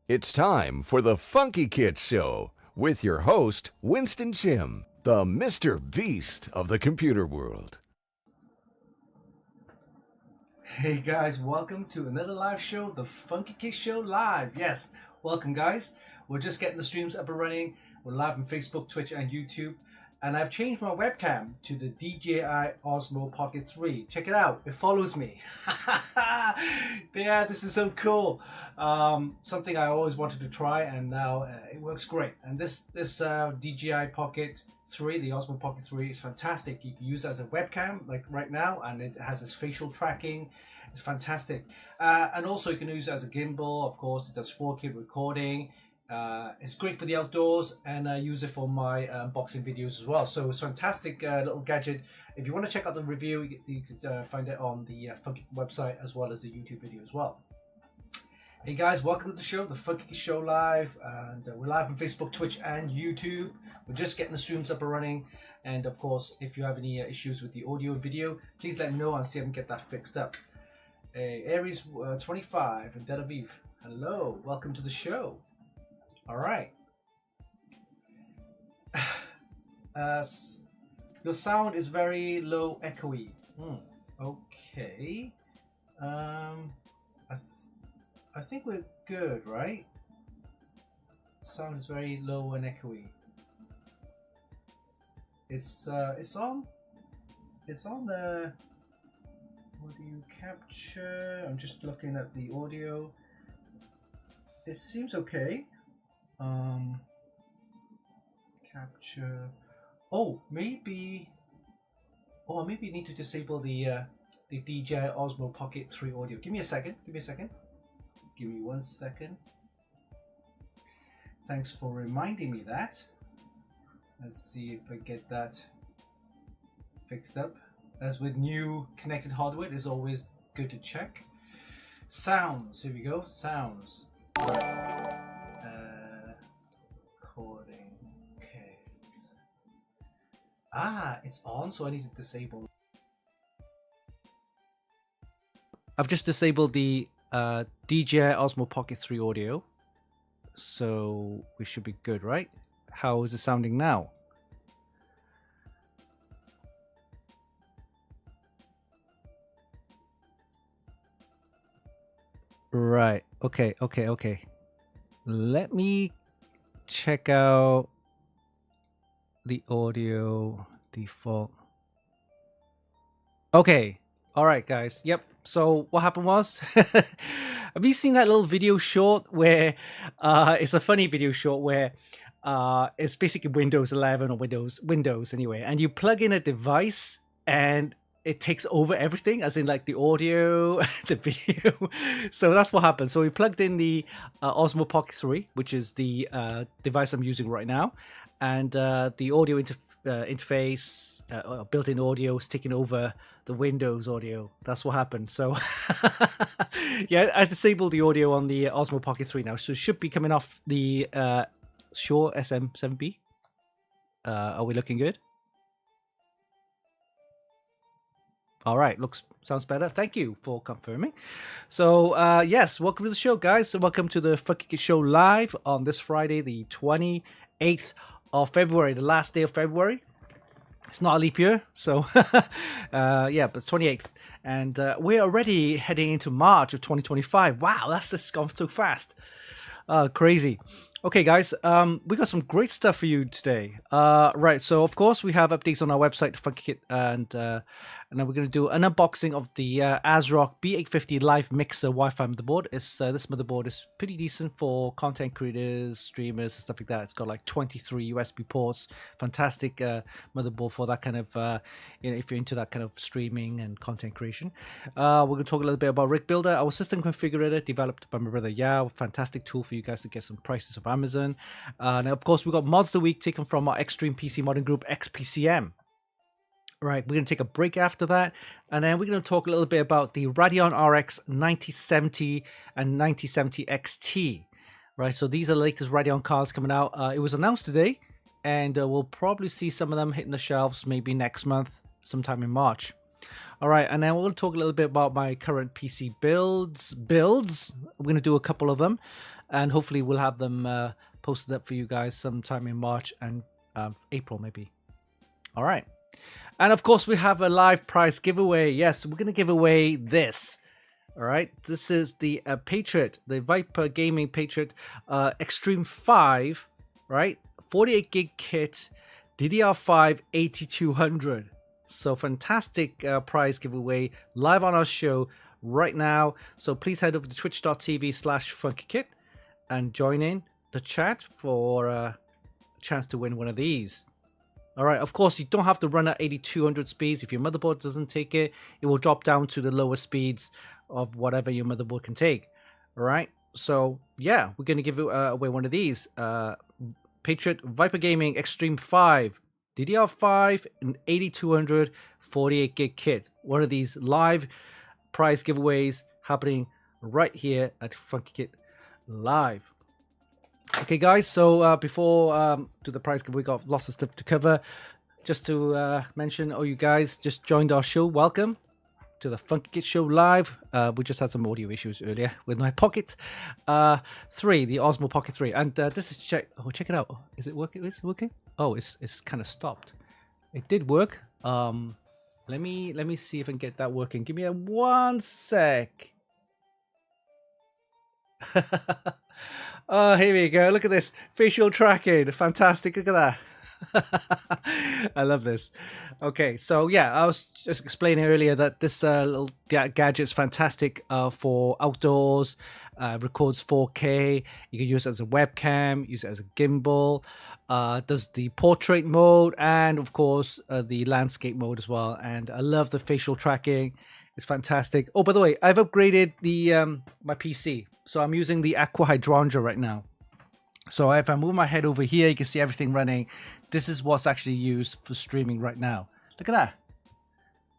It's time for the Funkykit Show with your host, Winston Chim, the Mr. Beast of the computer world. Hey guys, welcome to another live show, the Funkykit Show Live. Yes, welcome guys. We're just getting the streams up and running. We're live on Facebook, Twitch, and YouTube. And I've changed my webcam to the DJI Osmo Pocket 3. Check it out, it follows me. Yeah, this is so cool. Something I always wanted to try, and now it works great. And this DJI Pocket 3, the Osmo Pocket 3, is fantastic. You can use it as a webcam, like right now, and it has this facial tracking. It's fantastic. And also you can use it as a gimbal. Of course, it does 4K recording. It's great for the outdoors, and I use it for my unboxing videos as well. So it's a fantastic little gadget. If you want to check out the review, you could find it on the Funkykit website as well as the YouTube video as well. Hey guys, welcome to the show, the Funkykit Show Live, and we're live on Facebook, Twitch, and YouTube. We're just getting the streams up and running, and of course, if you have any issues with the audio and video, please let me know and see if I can get that fixed up. Hey, Aries 25 in Tel Aviv, hello, welcome to the show. All right. Your sound is very low, echoey. Okay. I think we're good, right? Sound is very low and echoey. It's on the audio capture. I'm just looking at the audio. It seems okay. Capture. Maybe you need to disable the DJI Osmo Pocket 3 audio. Give me a second. Give me 1 second. Thanks for reminding me that. Let's see if I get that fixed up. As with new connected hardware, it's always good to check. Sounds. Here we go. Sounds. Right. Recording. Okay. It's on, so I need to disable. I've just disabled the DJI Osmo Pocket 3 audio, so we should be good, right? How is it sounding now? Right. Okay. Let me check out the audio default. Okay. All right, guys. Yep. So what happened was, have you seen that little video short where it's a funny video short where it's basically Windows 11 or Windows anyway, and you plug in a device and it takes over everything, as in like the audio, the video. So that's what happened. So we plugged in the Osmo Pocket 3, which is the device I'm using right now, and the audio interface, built-in audio, is taking over the Windows audio. That's what happened. So yeah, I disabled the audio on the Osmo Pocket 3 now, so it should be coming off the Shure SM7B. Are we looking good? All right, sounds better. Thank you for confirming. So yes, welcome to the show, guys. So welcome to the Funkykit Show Live on this Friday, the 28th of February, the last day of February. It's not a leap year, so yeah, but it's 28th, and we're already heading into March of 2025. Wow, that's just gone so fast. Crazy. Okay, guys, we got some great stuff for you today. Right, so of course we have updates on our website, Funkykit, and then we're going to do an unboxing of the ASRock B850 LiveMixer Wi-Fi motherboard. This motherboard is pretty decent for content creators, streamers, and stuff like that. It's got like 23 USB ports. Fantastic motherboard for that kind of, if you're into that kind of streaming and content creation. We're going to talk a little bit about Rig Builder, our system configurator developed by my brother Yao. Fantastic tool for you guys to get some prices of Amazon. And of course, we've got Mods of the Week taken from our Extreme PC modding group, XPCM. Right, we're going to take a break after that, and then we're going to talk a little bit about the Radeon RX 9070 and 9070 XT. Right, so these are the latest Radeon cards coming out. It was announced today, and we'll probably see some of them hitting the shelves maybe next month, sometime in March. All right, and then we'll talk a little bit about my current PC builds. We're going to do a couple of them. and hopefully we'll have them posted up for you guys sometime in March and April maybe. All right. And of course, we have a live prize giveaway. Yes, we're going to give away this. All right. This is the Patriot, the Viper Gaming Patriot Extreme 5, right? 48 gig kit, DDR5 8200. So fantastic prize giveaway live on our show right now. So please head over to twitch.tv/Funkykit and join in the chat for a chance to win one of these. All right, of course, you don't have to run at 8200 speeds. If your motherboard doesn't take it, it will drop down to the lower speeds of whatever your motherboard can take. All right, so yeah, we're going to give away one of these. Patriot Viper Gaming Extreme 5, DDR5 and 8200 48 gig kit. One of these live prize giveaways happening right here at Funkykit Live. Okay, guys, so before do the prize giveaway, we got lots of stuff to cover. Just to mention, you guys just joined our show. Welcome to the Funkykit Show Live. We just had some audio issues earlier with my Pocket 3, the Osmo Pocket 3. And this is check it out. Is it working? Is it working? Oh, it's kind of stopped. It did work. Let me see if I can get that working. Give me a 1 sec. Oh, here we go. Look at this facial tracking. Fantastic. Look at that. I love this. Okay, so yeah, I was just explaining earlier that this little gadget is fantastic for outdoors. Records 4K. You can use it as a webcam, use it as a gimbal. Does the portrait mode and of course the landscape mode as well. And I love the facial tracking. It's fantastic. Oh, by the way, I've upgraded the my PC. So I'm using the Aqua Hydrangea right now. So if I move my head over here, you can see everything running. This is what's actually used for streaming right now. Look at that.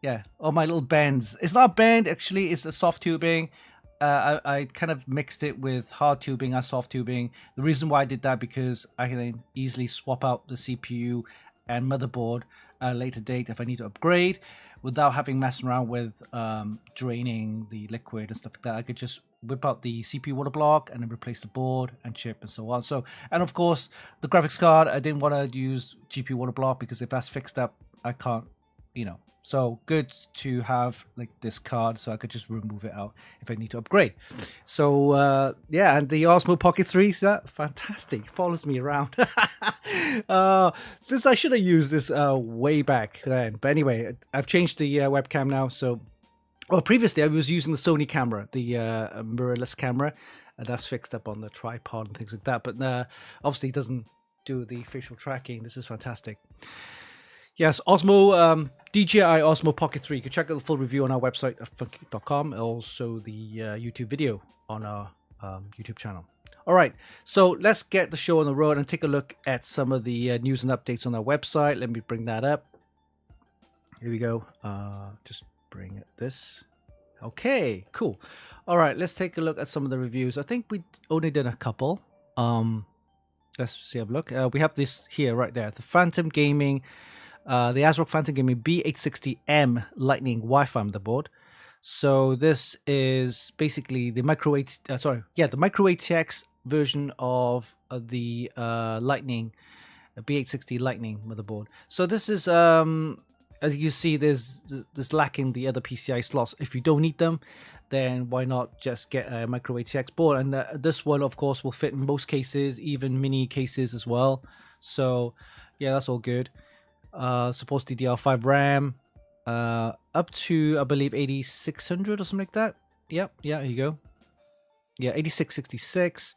Yeah, all my little bends. It's not a bend, actually. It's a soft tubing. I kind of mixed it with hard tubing and soft tubing. The reason why I did that because I can easily swap out the CPU and motherboard at a later date if I need to upgrade without having messing around with draining the liquid and stuff like that. I could just whip out the CPU water block and then replace the board and chip and so on. So, and of course, the graphics card, I didn't want to use GPU water block because if that's fixed up, I can't, So good to have like this card so I could just remove it out if I need to upgrade. So yeah, and the Osmo Pocket 3, is that fantastic? Follows me around. This I should have used this way back then. But anyway, I've changed the webcam now. So, previously I was using the Sony camera, the mirrorless camera, and that's fixed up on the tripod and things like that. But obviously it doesn't do the facial tracking. This is fantastic. Yes, Osmo, DJI Osmo Pocket 3. You can check out the full review on our website at funkykit.com. Also the YouTube video on our YouTube channel. All right, so let's get the show on the road and take a look at some of the news and updates on our website. Let me bring that up. Here we go. Just bring this. Okay, cool. All right, let's take a look at some of the reviews. I think we only did a couple. Let's see, have a look. We have this here right there. The Phantom Gaming... the ASRock Phantom Gaming B860M Lightning Wi-Fi motherboard. So this is basically the micro ATX version of the Lightning B860 Lightning motherboard. So this is as you see, there's lacking the other PCI slots. If you don't need them, then why not just get a micro ATX board? And this one, of course, will fit in most cases, even mini cases as well. So yeah, that's all good. Supports DDR5 RAM, up to I believe 8600 or something like that. Yep, yeah, here you go. Yeah, 8666.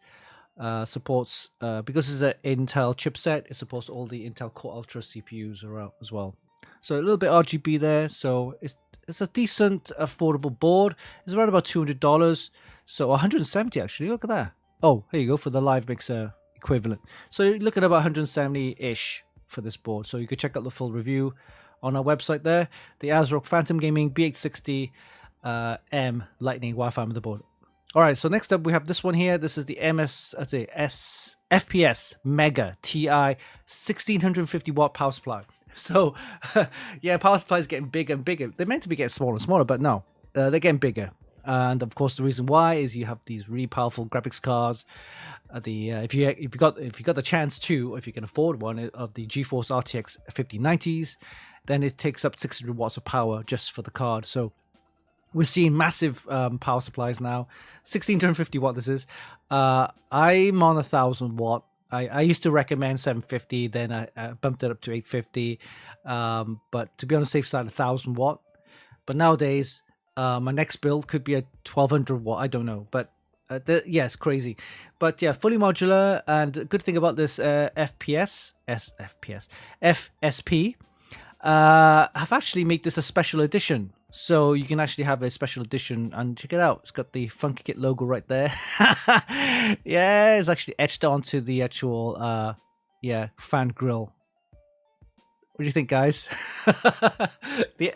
Supports because it's an Intel chipset. It supports all the Intel Core Ultra CPUs as well. So a little bit RGB there. So it's a decent, affordable board. It's around about $200. So 170 actually. Look at that. Oh, here you go for the LiveMixer equivalent. So you're looking at about 170-ish. For this board, so you could check out the full review on our website there. The ASRock Phantom Gaming B860 M Lightning Wi-Fi motherboard. All right, so next up we have this one here. This is the FPS Mega TI 1650 watt power supply. So yeah, power supply is getting bigger and bigger. They're meant to be getting smaller and smaller, but no, they're getting bigger. And of course, the reason why is you have these really powerful graphics cards. If you got the chance to, or if you can afford one of the GeForce RTX 5090s, then it takes up 600 watts of power just for the card. So we're seeing massive power supplies now. 1650 watt this is. I'm on 1000 watt. I used to recommend 750, then I bumped it up to 850. But to be on the safe side, 1000 watt. But nowadays, my next build could be a 1200 watt. I don't know, but yeah, it's crazy. But yeah, fully modular. And the good thing about this FSP, have actually made this a special edition. So you can actually have a special edition, and check it out. It's got the Funkykit logo right there. Yeah, it's actually etched onto the actual fan grill. What do you think, guys? The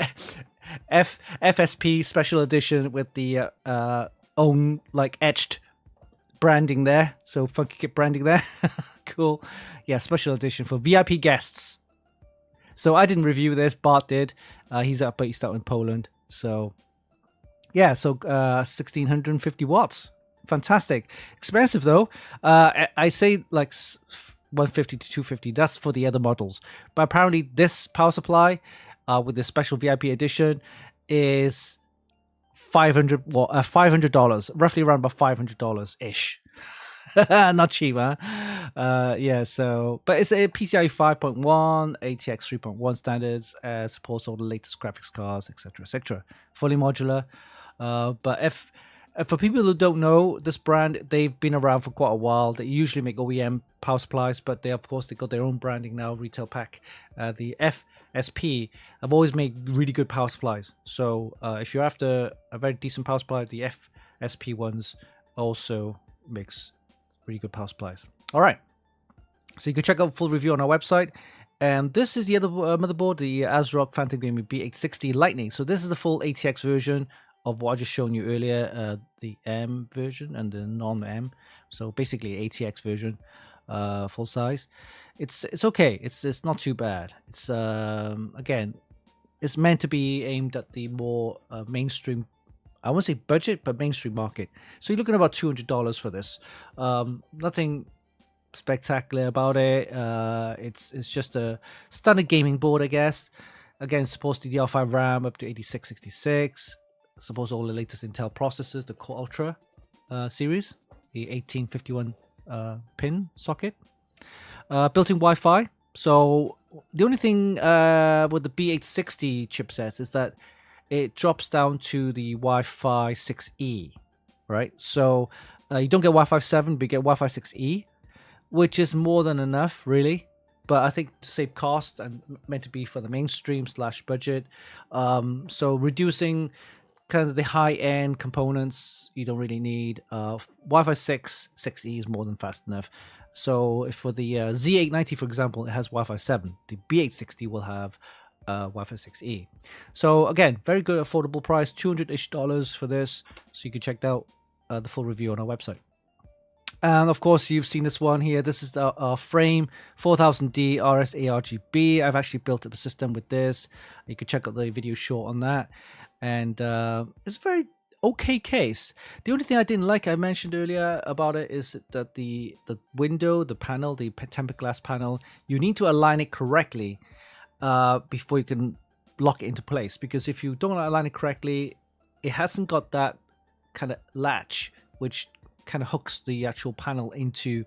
FSP special edition with the own like etched branding there. So Funkykit branding there. Cool. Yeah, special edition for VIP guests. So I didn't review this. Bart did. He's based out in Poland. So yeah, so 1650 watts. Fantastic. Expensive though. I say like 150 to 250. That's for the other models. But apparently this power supply with the special VIP edition is $500, roughly around about $500 ish. Not cheap, huh? Yeah, so but it's a PCIe 5.1, ATX 3.1 standards, supports all the latest graphics cards, etc. Fully modular. But if for people who don't know this brand, they've been around for quite a while. They usually make OEM power supplies, but they got their own branding now, retail pack. The FSP have always made really good power supplies. So if you're after a very decent power supply, the FSP ones also makes really good power supplies. All right, so you can check out full review on our website. And this is the other motherboard, the ASRock Phantom Gaming B860 Lightning. So this is the full ATX version of what I just shown you earlier, the M version and the non-M. So basically ATX version, full size. It's okay. It's not too bad. It's again, it's meant to be aimed at the more mainstream, I won't say budget, but mainstream market. So you're looking at about $200 for this. Nothing spectacular about it. It's just a standard gaming board, I guess. Again, supports DDR5 RAM up to 8666. Supports all the latest Intel processors, the Core Ultra series, the 1851 pin socket. Built-in Wi-Fi. So the only thing with the B860 chipsets is that it drops down to the Wi-Fi 6E, right? So you don't get Wi-Fi 7, but you get Wi-Fi 6E, which is more than enough, really. But I think to save costs and meant to be for the mainstream / budget. So reducing kind of the high-end components you don't really need. Wi-Fi 6E is more than fast enough. So if for the Z890, for example, it has Wi-Fi 7. The B860 will have Wi-Fi 6E. So again, very good affordable price, $200-ish for this. So you can check out the full review on our website. And of course, you've seen this one here. This is our Frame 4000D RS ARGB. I've actually built up a system with this. You can check out the video short on that. And it's a very okay case. The only thing I didn't like, I mentioned earlier about it, is that the window, the panel, the tempered glass panel, you need to align it correctly before you can lock it into place. Because if you don't align it correctly, it hasn't got that kind of latch, which kind of hooks the actual panel into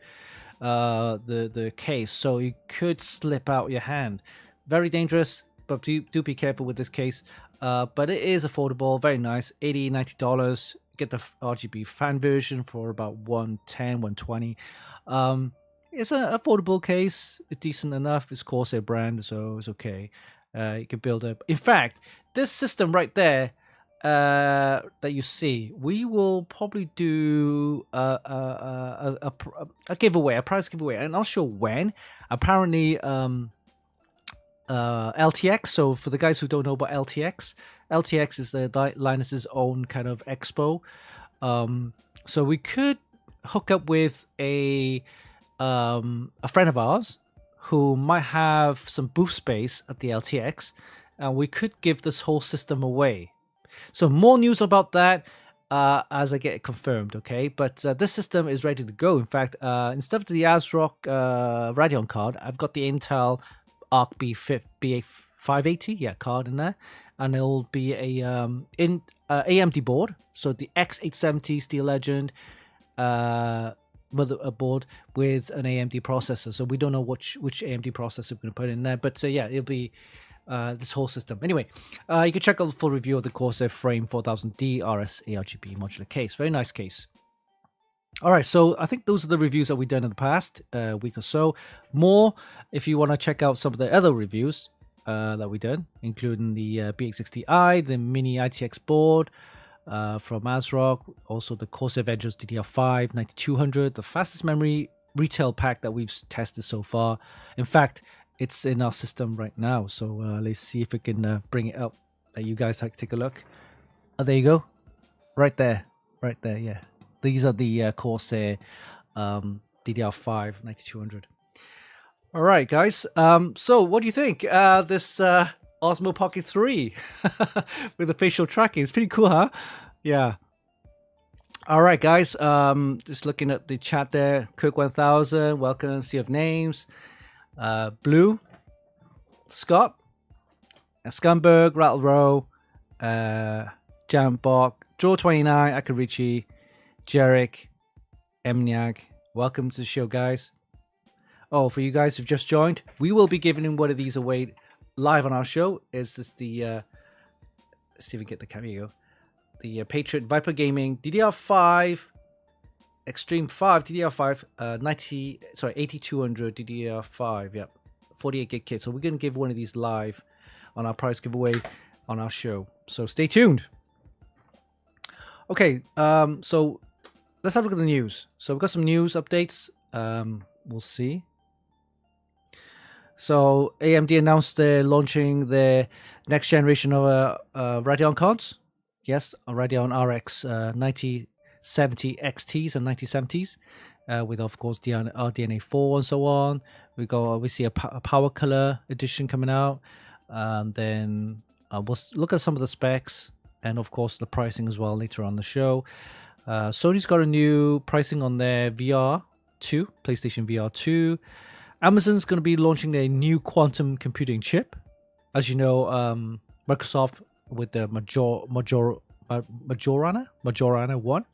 the case. So you could slip out your hand. Very dangerous, but do be careful with this case. But it is affordable, very nice, $80, $90. Get the RGB fan version for about $110, $120. It's an affordable case. It's decent enough. It's Corsair brand, so it's okay. You can build up. In fact, this system right there that you see, we will probably do a giveaway, a prize giveaway. I'm not sure when. Apparently, LTX. So for the guys who don't know about LTX is the Linus's own kind of expo. So we could hook up with a friend of ours who might have some booth space at the LTX, and we could give this whole system away. So more news about that as I get it confirmed, okay? But this system is ready to go. In fact, instead of the ASRock Radeon card, I've got the Intel ARC B850 card in there, and it'll be a AMD board, so the X870 Steel Legend motherboard with an AMD processor. So we don't know which AMD processor we're going to put in there, but it'll be this whole system. Anyway, you can check out the full review of the Corsair Frame 4000D RS ARGB modular case. Very nice case. All right, so I think those are the reviews that we've done in the past week or so. More, if you want to check out some of the other reviews that we done, including the B860i, the mini ITX board from ASRock, also the Corsair Ventures DDR5 9200, the fastest memory retail pack that we've tested so far. In fact, it's in our system right now, so let's see if we can bring it up. You guys take a look. Oh, there you go, right there, yeah. These are the Corsair DDR5 9200. All right, guys. So what do you think? This Osmo Pocket 3 with the facial tracking. It's pretty cool, huh? Yeah. All right, guys. Just looking at the chat there. Kirk1000, welcome. Sea of Names. Blue. Scott. Scumberg. Rattle Row. Jambok. Draw29. Akarichi. Jarek. Emniak. Welcome to the show, guys. Oh, for you guys who've just joined, we will be giving one of these away live on our show. Is this the let's see if we get the cameo. The Patriot Viper Gaming DDR5 Extreme 5 DDR5 8200 DDR5, yep, 48 gig kit. So we're gonna give one of these live on our prize giveaway on our show. So stay tuned. Okay, so let's have a look at the news. So we've got some news updates. We'll see. So AMD announced they're launching their next generation of Radeon cards. Yes, a Radeon RX 9070 XTs and 9070s, with of course RDNA 4 and so on. We see a power color edition coming out, and then we'll look at some of the specs and of course the pricing as well later on the show. Sony's got a new pricing on their VR2, PlayStation VR2. Amazon's going to be launching their new quantum computing chip. As you know, Microsoft with the Majorana 1.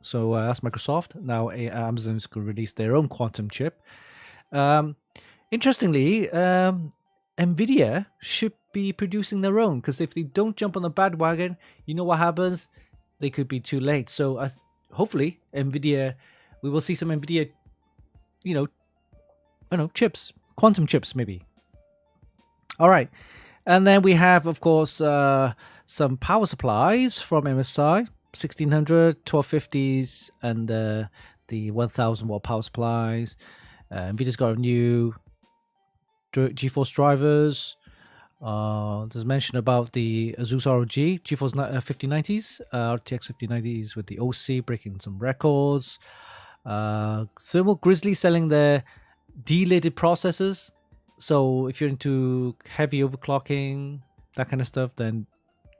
So that's Microsoft. Now Amazon's going to release their own quantum chip. Interestingly, Nvidia should be producing their own, because if they don't jump on the bandwagon, you know what happens? They could be too late. So hopefully Nvidia, we will see some Nvidia, chips, quantum chips maybe. All right, and then we have, of course, some power supplies from MSI, 1600, 1250s, and the 1000 watt power supplies. Nvidia's got a new GeForce drivers. There's mention about the Asus ROG GeForce 5090s, RTX 5090s with the OC breaking some records. Thermal Grizzly selling their delidded processors. So if you're into heavy overclocking, that kind of stuff, then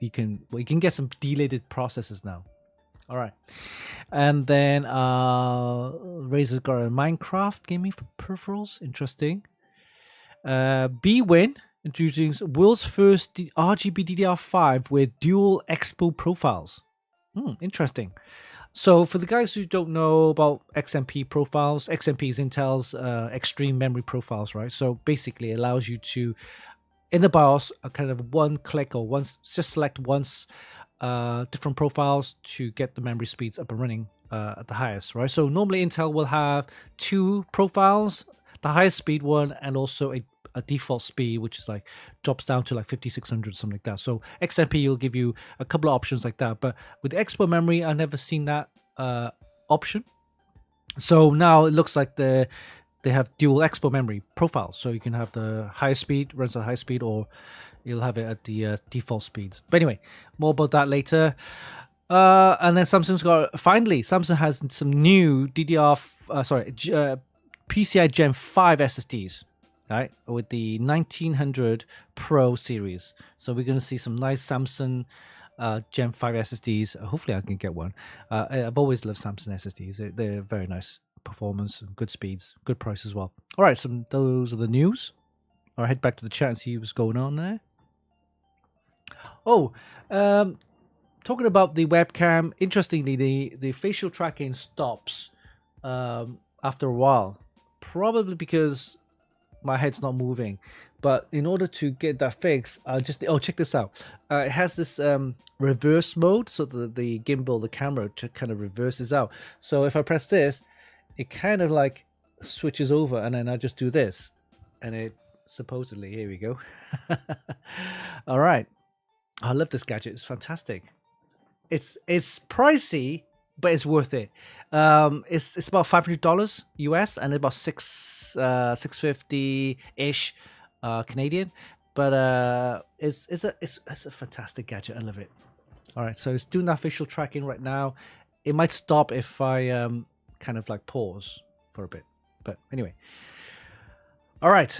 you can get some delidded processors now. All right, and then Razer's got a Minecraft gaming for peripherals. Interesting. BWin introducing world's first RGB DDR5 with dual expo profiles. Interesting. So for the guys who don't know about XMP profiles, XMP is Intel's extreme memory profiles, right? So basically it allows you to, in the BIOS, a kind of one click or just select once different profiles to get the memory speeds up and running at the highest, right? So normally Intel will have two profiles, the highest speed one and also a default speed, which is like drops down to like 5600 something like that. So XMP will give you a couple of options like that, but with expo memory I've never seen that option. So now it looks like they have dual expo memory profiles, so you can have the highest speed runs at high speed, or you'll have it at the default speeds. But anyway, more about that later. And then Samsung has some new PCI Gen 5 SSDs, right, with the 1900 Pro series. So we're going to see some nice Samsung Gen 5 SSDs. Hopefully I can get one. I've always loved Samsung SSDs. They're very nice performance, good speeds, good price as well. All right, so those are the news. I'll head back to the chat and see what's going on there. Oh, talking about the webcam, interestingly, the facial tracking stops after a while, probably because my head's not moving. But in order to get that fixed, check this out. It has this reverse mode, so the gimbal, the camera, kind of reverses out. So if I press this, it kind of like switches over, and then I just do this, and it supposedly, here we go. All right, I love this gadget. It's fantastic. It's pricey, but it's worth it. It's about $500 US and about $650 ish Canadian. But it's a fantastic gadget. I love it. All right, so it's doing that facial tracking right now. It might stop if I kind of like pause for a bit. But anyway, all right.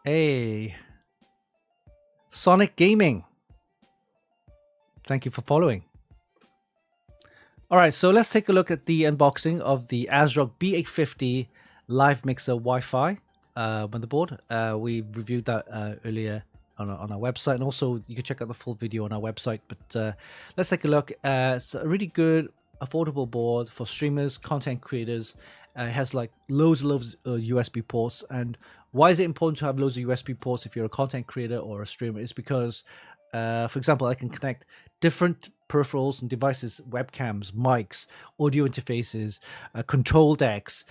Hey, Sonic Gaming. Thank you for following. All right, so let's take a look at the unboxing of the ASRock B850 LiveMixer Wi-Fi motherboard. We reviewed that earlier on our website, and also you can check out the full video on our website. But let's take a look. It's a really good, affordable board for streamers, content creators. It has like loads of USB ports. And why is it important to have loads of USB ports if you're a content creator or a streamer? It's because for example, I can connect different peripherals and devices, webcams, mics, audio interfaces, control decks,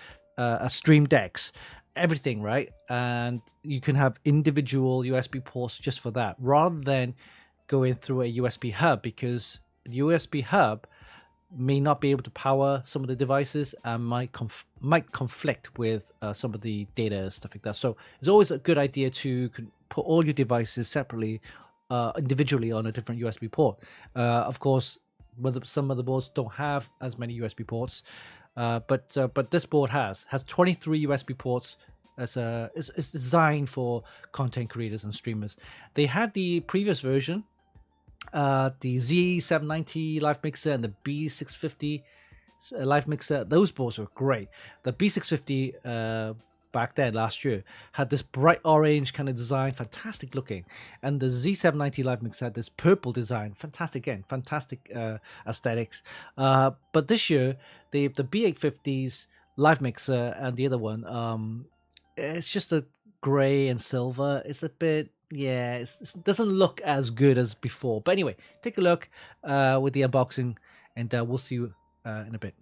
stream decks, everything, right? And you can have individual USB ports just for that, rather than going through a USB hub, because the USB hub may not be able to power some of the devices and might conflict with some of the data, stuff like that. So it's always a good idea to put all your devices separately, individually on a different USB port. Of course, some of the boards don't have as many USB ports, but this board has 23 USB ports. It's designed for content creators and streamers. They had the previous version, the Z790 LiveMixer and the B650 LiveMixer. Those boards were great. The B650 back then last year had this bright orange kind of design, fantastic looking, and the Z790 LiveMixer had this purple design, fantastic again, fantastic aesthetics. But this year the B850's LiveMixer and the other one, it's just a gray and silver. It's a bit, yeah, it doesn't look as good as before. But anyway, take a look with the unboxing, and we'll see you in a bit.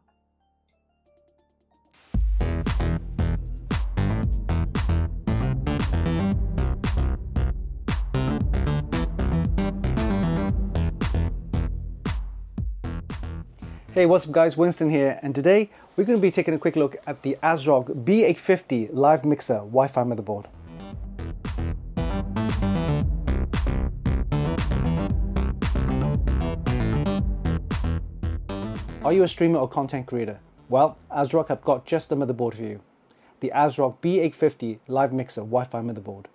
Hey, what's up guys, Winston here, and today we're going to be taking a quick look at the ASRock B850 LiveMixer Wi-Fi motherboard. Are you a streamer or content creator? Well, ASRock have got just the motherboard for you. The ASRock B850 LiveMixer Wi-Fi motherboard.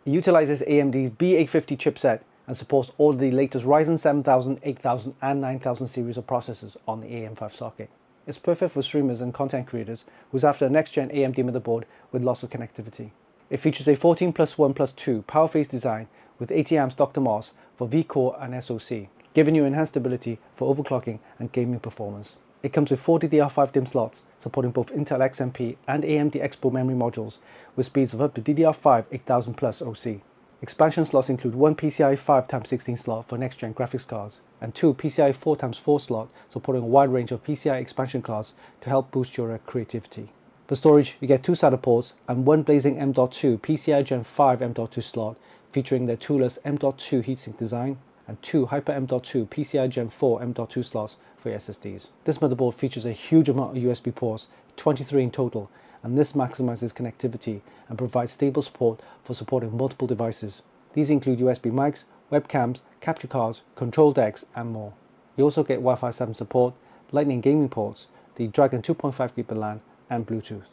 It utilizes AMD's B850 chipset and supports all the latest Ryzen 7000, 8000 and 9000 series of processors on the AM5 socket. It's perfect for streamers and content creators who's after a next-gen AMD motherboard with lots of connectivity. It features a 14+1+2 power phase design with 80 amps Dr. MOS for vCore and SoC, giving you enhanced stability for overclocking and gaming performance. It comes with 4 DDR5 DIMM slots supporting both Intel XMP and AMD Expo memory modules with speeds of up to DDR5 8000 plus OC. Expansion slots include one PCIe 5x16 slot for next-gen graphics cards and two PCIe 4x4 slots supporting a wide range of PCI expansion cards to help boost your creativity. For storage, you get two SATA ports and one blazing M.2 PCI Gen 5 M.2 slot featuring the toolless M.2 heatsink design and two Hyper M.2 PCI Gen 4 M.2 slots for your SSDs. This motherboard features a huge amount of USB ports, 23 in total, and this maximizes connectivity and provides stable support for supporting multiple devices. These include USB mics, webcams, capture cards, control decks, and more. You also get Wi-Fi 7 support, Lightning gaming ports, the Dragon 2.5 GB LAN, and Bluetooth.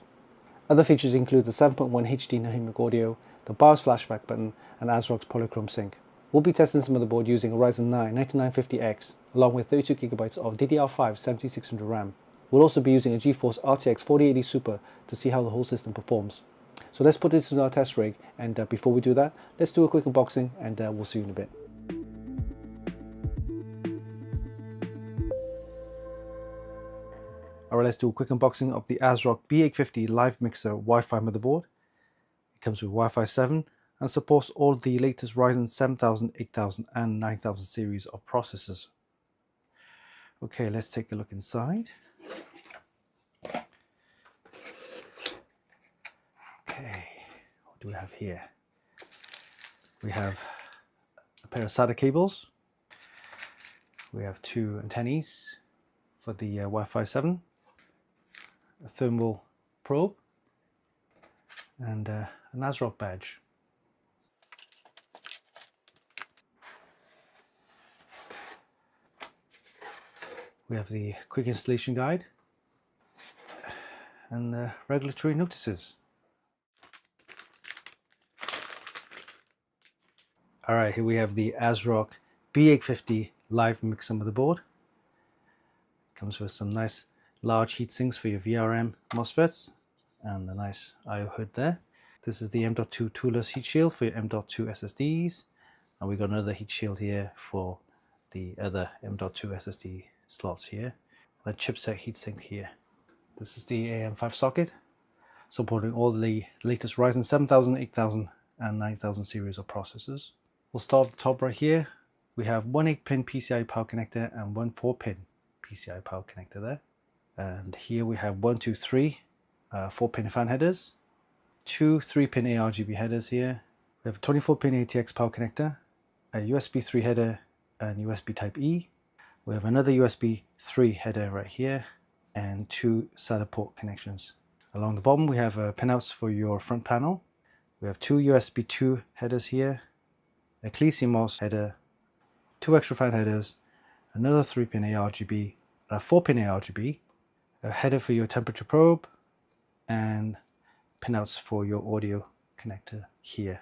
Other features include the 7.1 HD dynamic audio, the BIOS flashback button, and ASRock's Polychrome sync. We'll be testing this motherboard using a Ryzen 9 9950X along with 32GB of DDR5 7600 RAM. We'll also be using a GeForce RTX 4080 Super to see how the whole system performs. So let's put this in our test rig, and before we do that, let's do a quick unboxing, and we'll see you in a bit. Alright, let's do a quick unboxing of the ASRock B850 LiveMixer Wi-Fi motherboard. It comes with Wi-Fi 7 and supports all the latest Ryzen 7000, 8000 and 9000 series of processors. Okay, let's take a look inside. Okay, what do we have here? We have a pair of SATA cables. We have two antennas for the Wi-Fi 7, a thermal probe, and an ASRock badge. We have the quick installation guide and the regulatory notices. Alright, here we have the ASRock B850 LiveMixer motherboard. Comes with some nice large heat sinks for your VRM MOSFETs and a nice I/O hood there. This is the M.2 toolless heat shield for your M.2 SSDs, and we got another heat shield here for the other M.2 SSD slots here. The chipset heatsink here. This is the AM5 socket, supporting all the latest Ryzen 7000, 8000 and 9000 series of processors. We'll start at the top right here. We have one 8-pin PCI power connector and one 4-pin PCI power connector there. And here we have 1, 2, 3 4-pin fan headers, two 3-pin ARGB headers here. We have a 24-pin ATX power connector, a USB 3 header and USB Type E. We have another USB 3 header right here and two SATA port connections. Along the bottom we have pinouts for your front panel. We have two USB 2 headers here, a CMOS header, two extra fan headers, another 3-pin ARGB, a 4-pin ARGB, a header for your temperature probe, and pinouts for your audio connector here.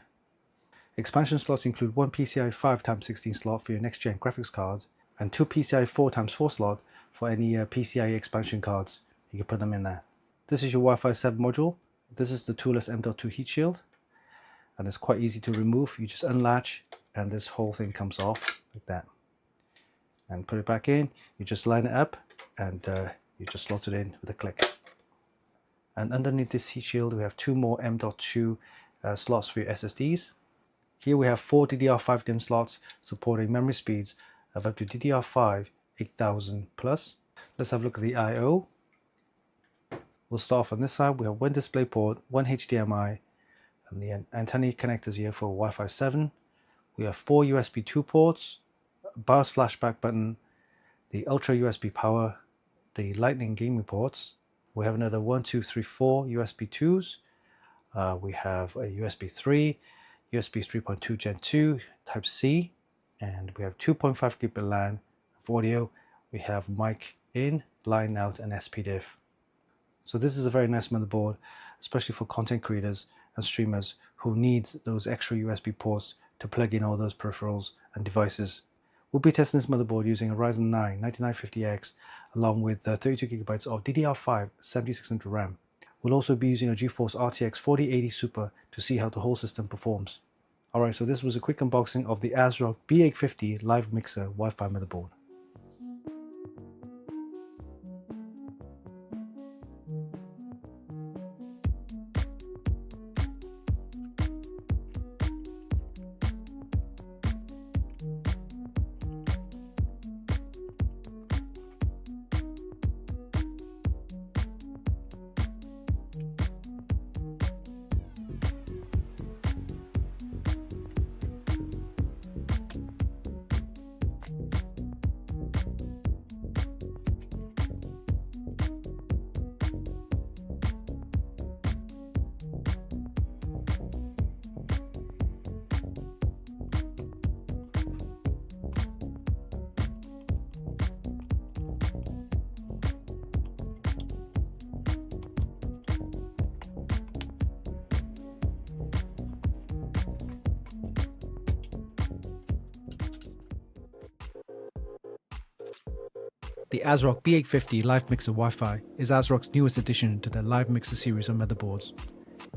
Expansion slots include one PCI 5x16 slot for your next-gen graphics cards and two PCI 4x4 slot for any PCI expansion cards. You can put them in there. This is your Wi-Fi 7 module. This is the toolless M.2 heat shield, and it's quite easy to remove. You just unlatch and this whole thing comes off like that, and put it back in. You just line it up and you just slot it in with a click. And underneath this heat shield we have two more M.2 slots for your SSDs. Here we have four DDR5 DIMM slots supporting memory speeds of up to DDR5 8000 plus. Let's have a look at the I/O. We'll start off on this side. We have one display port, one HDMI, and the antenna connectors here for Wi-Fi 7. We have four USB 2 ports, a BIOS flashback button, the Ultra USB power, the Lightning gaming ports. We have another 1, 2, 3, 4 USB 2s. We have a USB 3, USB 3.2 Gen 2, Type C, and we have 2.5 gigabit LAN for audio. We have mic in, line out, and SPDIF. So this is a very nice motherboard, especially for content creators and streamers who needs those extra USB ports to plug in all those peripherals and devices. We'll be testing this motherboard using a Ryzen 9 9950X along with 32GB of DDR5 7600 RAM. We'll also be using a GeForce RTX 4080 Super to see how the whole system performs. Alright, so this was a quick unboxing of the ASRock B850 LiveMixer Wi-Fi motherboard. The ASRock B850 LiveMixer Wi-Fi is ASRock's newest addition to their LiveMixer series of motherboards.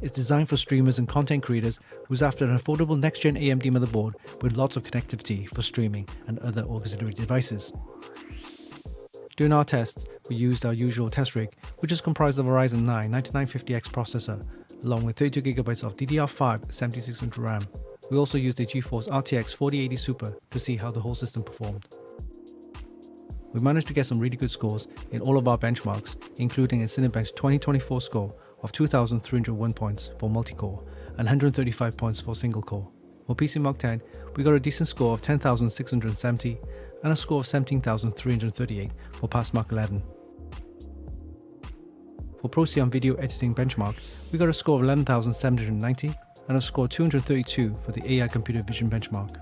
It's designed for streamers and content creators who's after an affordable next-gen AMD motherboard with lots of connectivity for streaming and other auxiliary devices. During our tests, we used our usual test rig, which is comprised of a Ryzen 9 9950X processor, along with 32GB of DDR5 7600 RAM. We also used a GeForce RTX 4080 Super to see how the whole system performed. We managed to get some really good scores in all of our benchmarks, including a Cinebench 2024 score of 2,301 points for multi-core and 135 points for single-core. For PC Mark 10, we got a decent score of 10,670 and a score of 17,338 for Pass Mark 11. For Procyon Video Editing Benchmark, we got a score of 11,790 and a score of 232 for the AI Computer Vision Benchmark.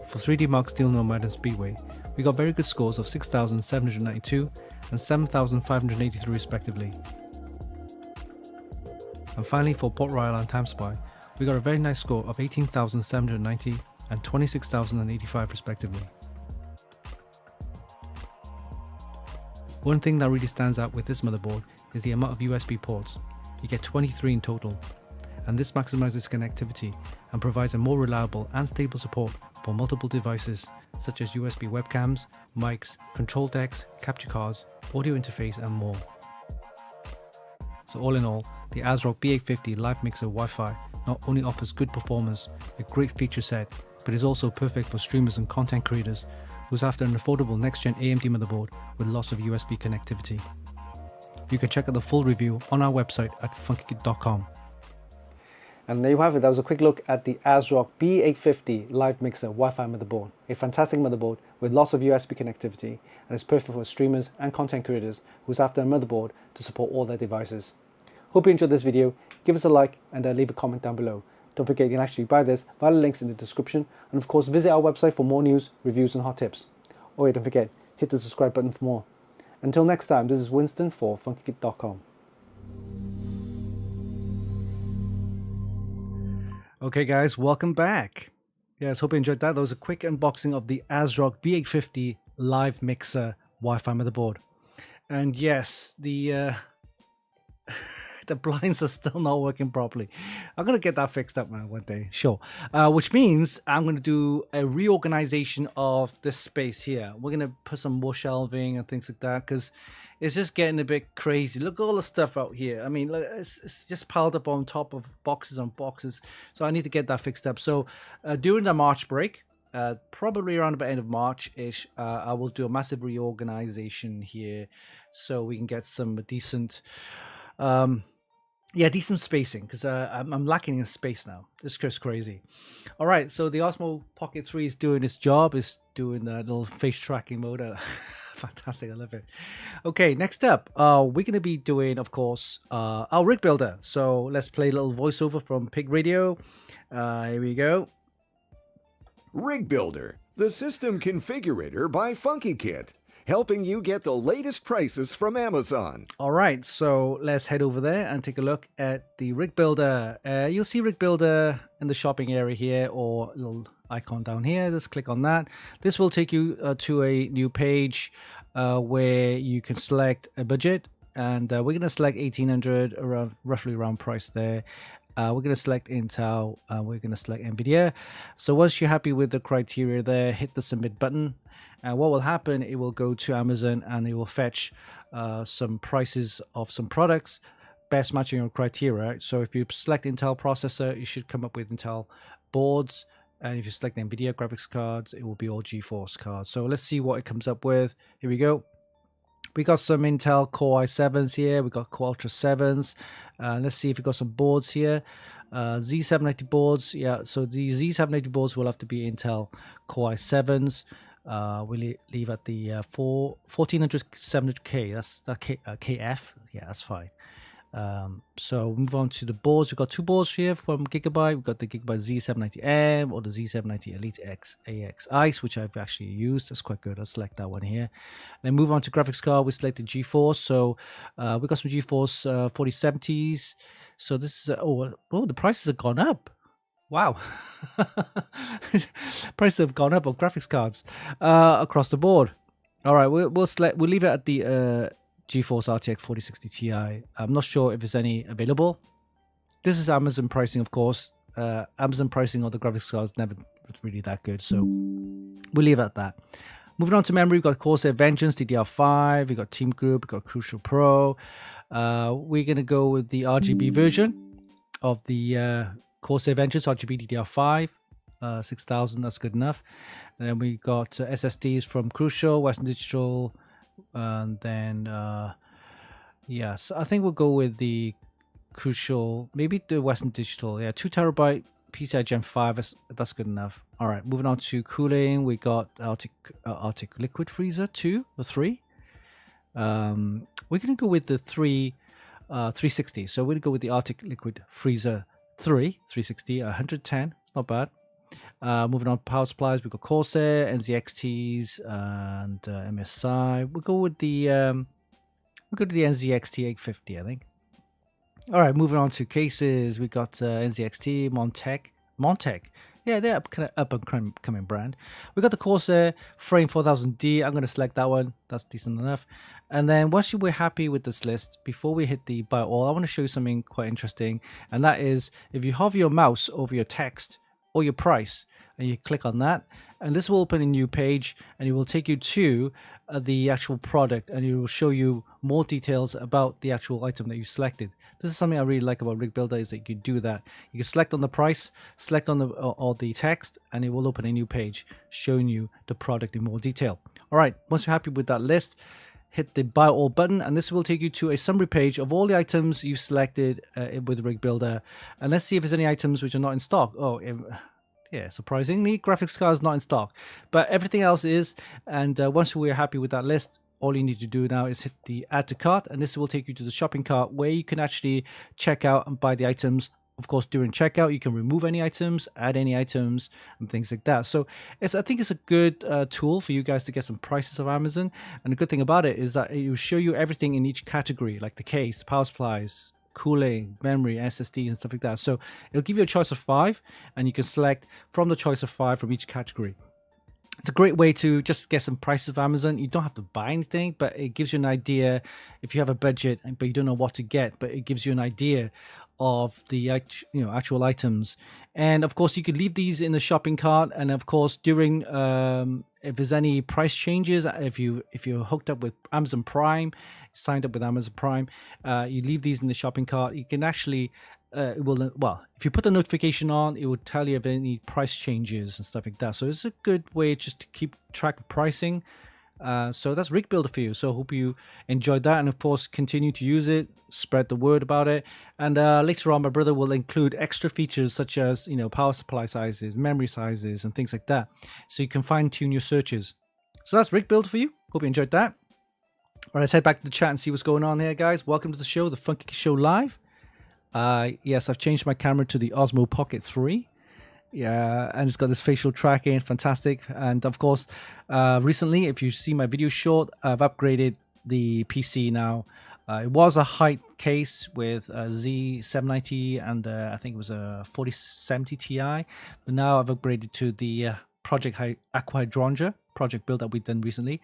For 3D Mark Steel Nomad and Speedway, we got very good scores of 6,792 and 7,583 respectively. And finally for Port Royal and TimeSpy, we got a very nice score of 18,790 and 26,085 respectively. One thing that really stands out with this motherboard is the amount of USB ports. You get 23 in total, and this maximizes connectivity and provides a more reliable and stable support for multiple devices such as USB webcams, mics, control decks, capture cards, audio interface and more. So all in all, the ASRock B850 LiveMixer Wi-Fi not only offers good performance, a great feature set, but is also perfect for streamers and content creators who's after an affordable next-gen AMD motherboard with lots of USB connectivity. You can check out the full review on our website at funkykit.com. And there you have it. That was a quick look at the ASRock B850 LiveMixer Wi-Fi motherboard. A fantastic motherboard with lots of USB connectivity, and it's perfect for streamers and content creators who's after a motherboard to support all their devices. Hope you enjoyed this video. Give us a like and leave a comment down below. Don't forget you can actually buy this via the links in the description, and of course visit our website for more news, reviews and hot tips. Oh yeah, don't forget, hit the subscribe button for more. Until next time, this is Winston for Funkykit.com. Okay guys, welcome back. Yes, hope you enjoyed that. That was a quick unboxing of the ASRock B850 LiveMixer Wi-Fi motherboard. And yes, the the blinds are still not working properly. I'm gonna get that fixed up, man, one day, sure. Which means I'm gonna do a reorganization of this space here. We're gonna put some more shelving and things like that because it's just getting a bit crazy. Look at all the stuff out here. I mean, look, it's just piled up on top of boxes on boxes. So I need to get that fixed up. So during the March break, probably around the end of March-ish, I will do a massive reorganization here so we can get some decent decent spacing, because I'm lacking in space now. It's just crazy. All right, so the Osmo Pocket 3 is doing its job. It's doing the little face tracking mode. Fantastic, I love it. Okay, next up, we're going to be doing, of course, our rig builder. So let's play a little voiceover from Pig Radio. Here we go. Rig Builder, the system configurator by Funkykit, helping you get the latest prices from Amazon. All right, so let's head over there and take a look at the rig builder. You'll see rig builder in the shopping area here, or a little icon down here. Just click on that. This will take you to a new page where you can select a budget, and we're going to select 1800, around roughly around price there. We're going to select Intel, we're going to select NVIDIA. So once you're happy with the criteria there, hit the submit button. And what will happen, it will go to Amazon and it will fetch some prices of some products best matching your criteria. So if you select Intel processor, you should come up with Intel boards. And if you select NVIDIA graphics cards, it will be all GeForce cards. So let's see what it comes up with. Here we go. We got some Intel Core i7s here. We got Core Ultra 7s. Let's see if we got some boards here. Z790 boards. Yeah, so the Z790 boards will have to be Intel Core i7s. We'll leave at the 1400 700K. That's that KF. Yeah, that's fine. So move on to the boards. We've got two boards here from Gigabyte. We've got the Gigabyte Z790M or the Z790 Elite X AX Ice, which I've actually used. That's quite good. I'll select that one here. Then move on to graphics card. We selected GeForce. So we got some GeForce 4070s. So this is the prices have gone up. Wow. Prices have gone up on graphics cards across the board. All right, we'll leave it at the GeForce RTX 4060 Ti. I'm not sure if there's any available. This is Amazon pricing, of course. Amazon pricing on the graphics cards never really that good, so we'll leave it at that. Moving on to memory, we've got Corsair Vengeance DDR5, we've got Team Group, we've got Crucial Pro. We're going to go with the RGB version of the Corsair Vengeance RGB DDR5, 6000, that's good enough. And then we got SSDs from Crucial, Western Digital, and then, yes, I think we'll go with the Crucial, maybe the Western Digital, yeah, 2TB PCI Gen 5, that's good enough. All right, moving on to cooling, we got Arctic Liquid Freezer 2 or 3. We're gonna go with the 360. So we're gonna go with the Arctic Liquid Freezer 360, 110. It's not bad. Moving on, power supplies, we've got Corsair, NZXTs, and MSI. We'll go with the NZXT 850, I think. All right, moving on to cases, we got NZXT, Montec. Yeah, they're kind of up and coming brand. We got the Corsair Frame 4000D. I'm going to select that one. That's decent enough. And then once we're happy with this list, before we hit the buy all, I want to show you something quite interesting. And that is, if you hover your mouse over your text or your price, and you click on that, and this will open a new page, and it will take you to the actual product, and it will show you more details about the actual item that you selected. This is something I really like about Rig Builder, is that you can do that. You can select on the price, select on the text, and it will open a new page showing you the product in more detail. All right, once you're happy with that list, hit the buy all button, and this will take you to a summary page of all the items you've selected with Rig Builder. And let's see if there's any items which are not in stock. Yeah, surprisingly, graphics card is not in stock, but everything else is. And once we're happy with that list, all you need to do now is hit the add to cart, and this will take you to the shopping cart where you can actually check out and buy the items. Of course, during checkout, you can remove any items, add any items, and things like that. So I think it's a good tool for you guys to get some prices of Amazon. And the good thing about it is that it will show you everything in each category, like the case, power supplies, cooling, memory, SSDs, and stuff like that. So it'll give you a choice of 5, and you can select from the choice of 5 from each category. It's a great way to just get some prices of Amazon. You don't have to buy anything, but it gives you an idea if you have a budget, but you don't know what to get. But it gives you an idea of the actual items. And of course, you could leave these in the shopping cart. And of course, during if there's any price changes, if you're hooked up with Amazon Prime, signed up with Amazon Prime, you leave these in the shopping cart. You can actually if you put the notification on, it will tell you of any price changes and stuff like that. So it's a good way just to keep track of pricing. So that's Rig Builder for you. So I hope you enjoyed that, and of course continue to use it, spread the word about it. And later on, my brother will include extra features such as power supply sizes, memory sizes, and things like that, so you can fine tune your searches. So that's Rig Builder for you. Hope you enjoyed that. All right, let's head back to the chat and see what's going on here, guys. Welcome to the show, the Funkykit Show Live. Yes, I've changed my camera to the Osmo Pocket 3. Yeah, and it's got this facial tracking, fantastic. And of course, recently, if you see my video short, I've upgraded the PC now. It was a height case with a Z790 and I think it was a 4070 Ti, but now I've upgraded to the Project Aqua Hydrangea project build that we've done recently,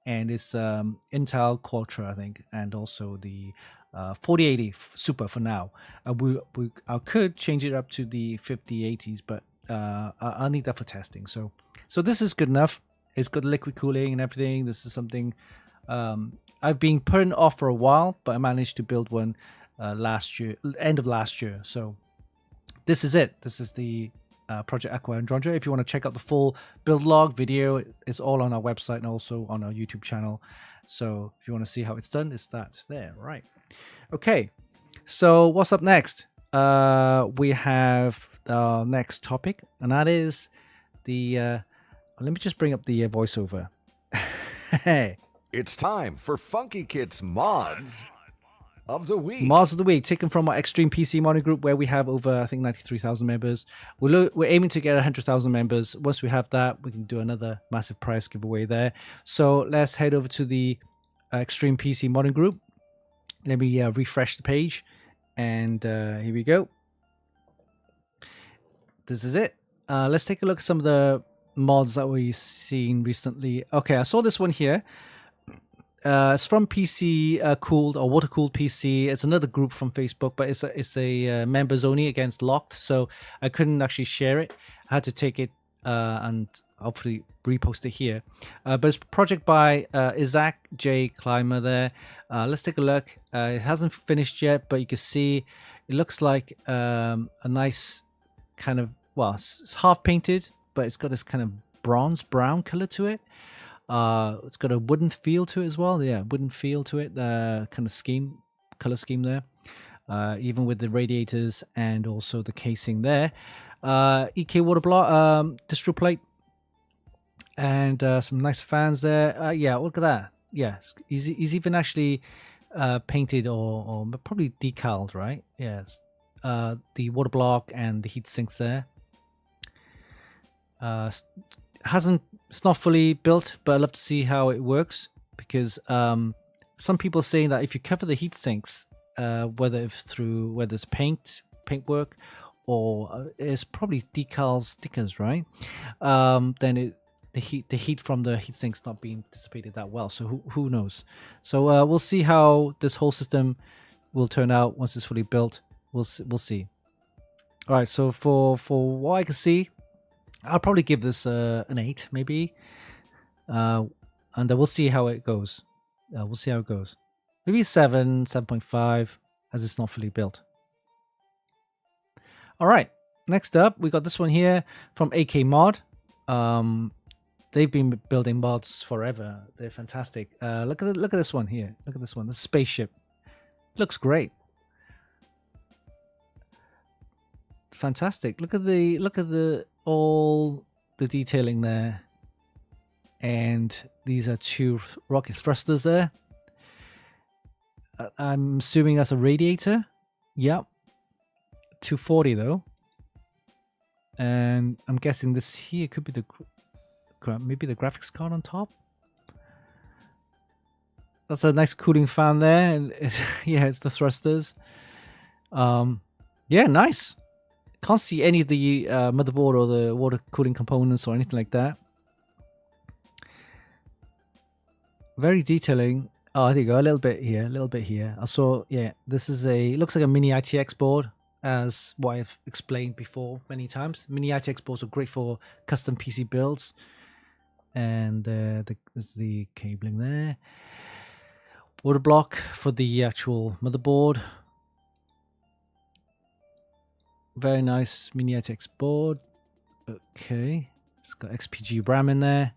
and it's Intel Qualtra, I think, and also the 4080 Super for now. I could change it up to the 5080s, but I'll need that for testing. So this is good enough. It's got liquid cooling and everything. This is something I've been putting off for a while, but I managed to build one last year, end of last year. So this is it. This is the Project Aqua Hydrangea. If you want to check out the full build log video, it's all on our website and also on our YouTube channel. So if you want to see how it's done, it's that there, right? Okay, so what's up next? We have our next topic, and that is the let me just bring up the voiceover. Hey, It's time for Funkykit's Mods of the Week. Mods of the Week, taken from our Extreme PC modding group, where we have over, I think, 93,000 members. We're aiming to get 100,000 members. Once we have that, we can do another massive prize giveaway there. So let's head over to the Extreme PC modding group. Let me refresh the page, and here we go. This is it. Let's take a look at some of the mods that we've seen recently. Okay, I saw this one here. It's from PC cooled or water cooled PC. It's another group from Facebook, but it's a members only against locked, so I couldn't actually share it. I had to take it and hopefully repost it here. But it's a project by Isaac J Climber there. Let's take a look. It hasn't finished yet, but you can see it looks like a nice kind of, well, it's half painted, but it's got this kind of bronze brown color to it. It's got a wooden feel to it as well. Yeah, wooden feel to it. Kind of color scheme there. Even with the radiators and also the casing there. EK water block, distro plate, and some nice fans there. Yeah, look at that. Yeah, he's even actually painted or probably decaled, right? Yes. The water block and the heat sinks there. It's not fully built, but I'd love to see how it works, because some people are saying that if you cover the heat sinks, whether it's paint work, or it's probably decals stickers, right? Then the heat from the heat sinks not being dissipated that well. So who knows? So we'll see how this whole system will turn out once it's fully built. We'll see. All right. So for what I can see, I'll probably give this an 8, maybe, and we'll see how it goes. We'll see how it goes. Maybe 7, 7.5, as it's not fully built. All right. Next up, we got this one here from AK Mod. They've been building mods forever. They're fantastic. Look at this one here. Look at this one. The spaceship looks great. Fantastic. Look at all the detailing there, and these are 2 rocket thrusters there. I'm assuming that's a radiator. Yep. 240 though, and I'm guessing this here could be maybe the graphics card on top. That's a nice cooling fan there, and yeah, it's the thrusters. Yeah, nice. Can't see any of the motherboard or the water cooling components or anything like that. Very detailing. Oh, there you go. A little bit here. I saw. Yeah, this is looks like a mini ITX board, as what I've explained before many times. Mini ITX boards are great for custom PC builds. And there's the cabling there. Water block for the actual motherboard. Very nice mini ITX board. Okay, it's got XPG RAM in there.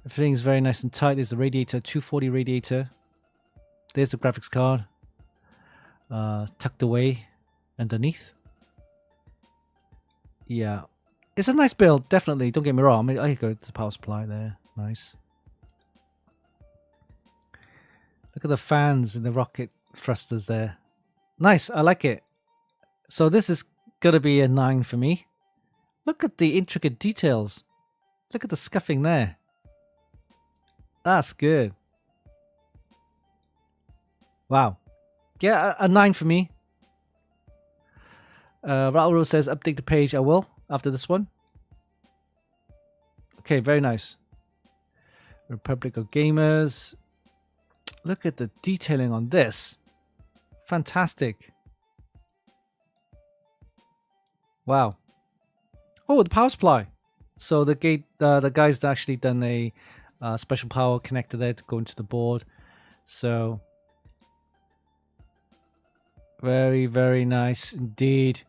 Everything's very nice and tight. There's the radiator, 240 radiator. There's the graphics card, tucked away underneath. Yeah, it's a nice build, definitely. Don't get me wrong. I mean, I go to the power supply there. Nice. Look at the fans and the rocket thrusters there. Nice, I like it. So this is gonna be a 9 for me. Look at the intricate details. Look at the scuffing there. That's good. Wow. Yeah, a 9 for me. Rattleroo says update the page. I will after this one. Okay, very nice. Republic of Gamers. Look at the detailing on this. Fantastic. Wow. Oh, the power supply. So the guys actually done a special power connector there to go into the board. So very, very nice indeed.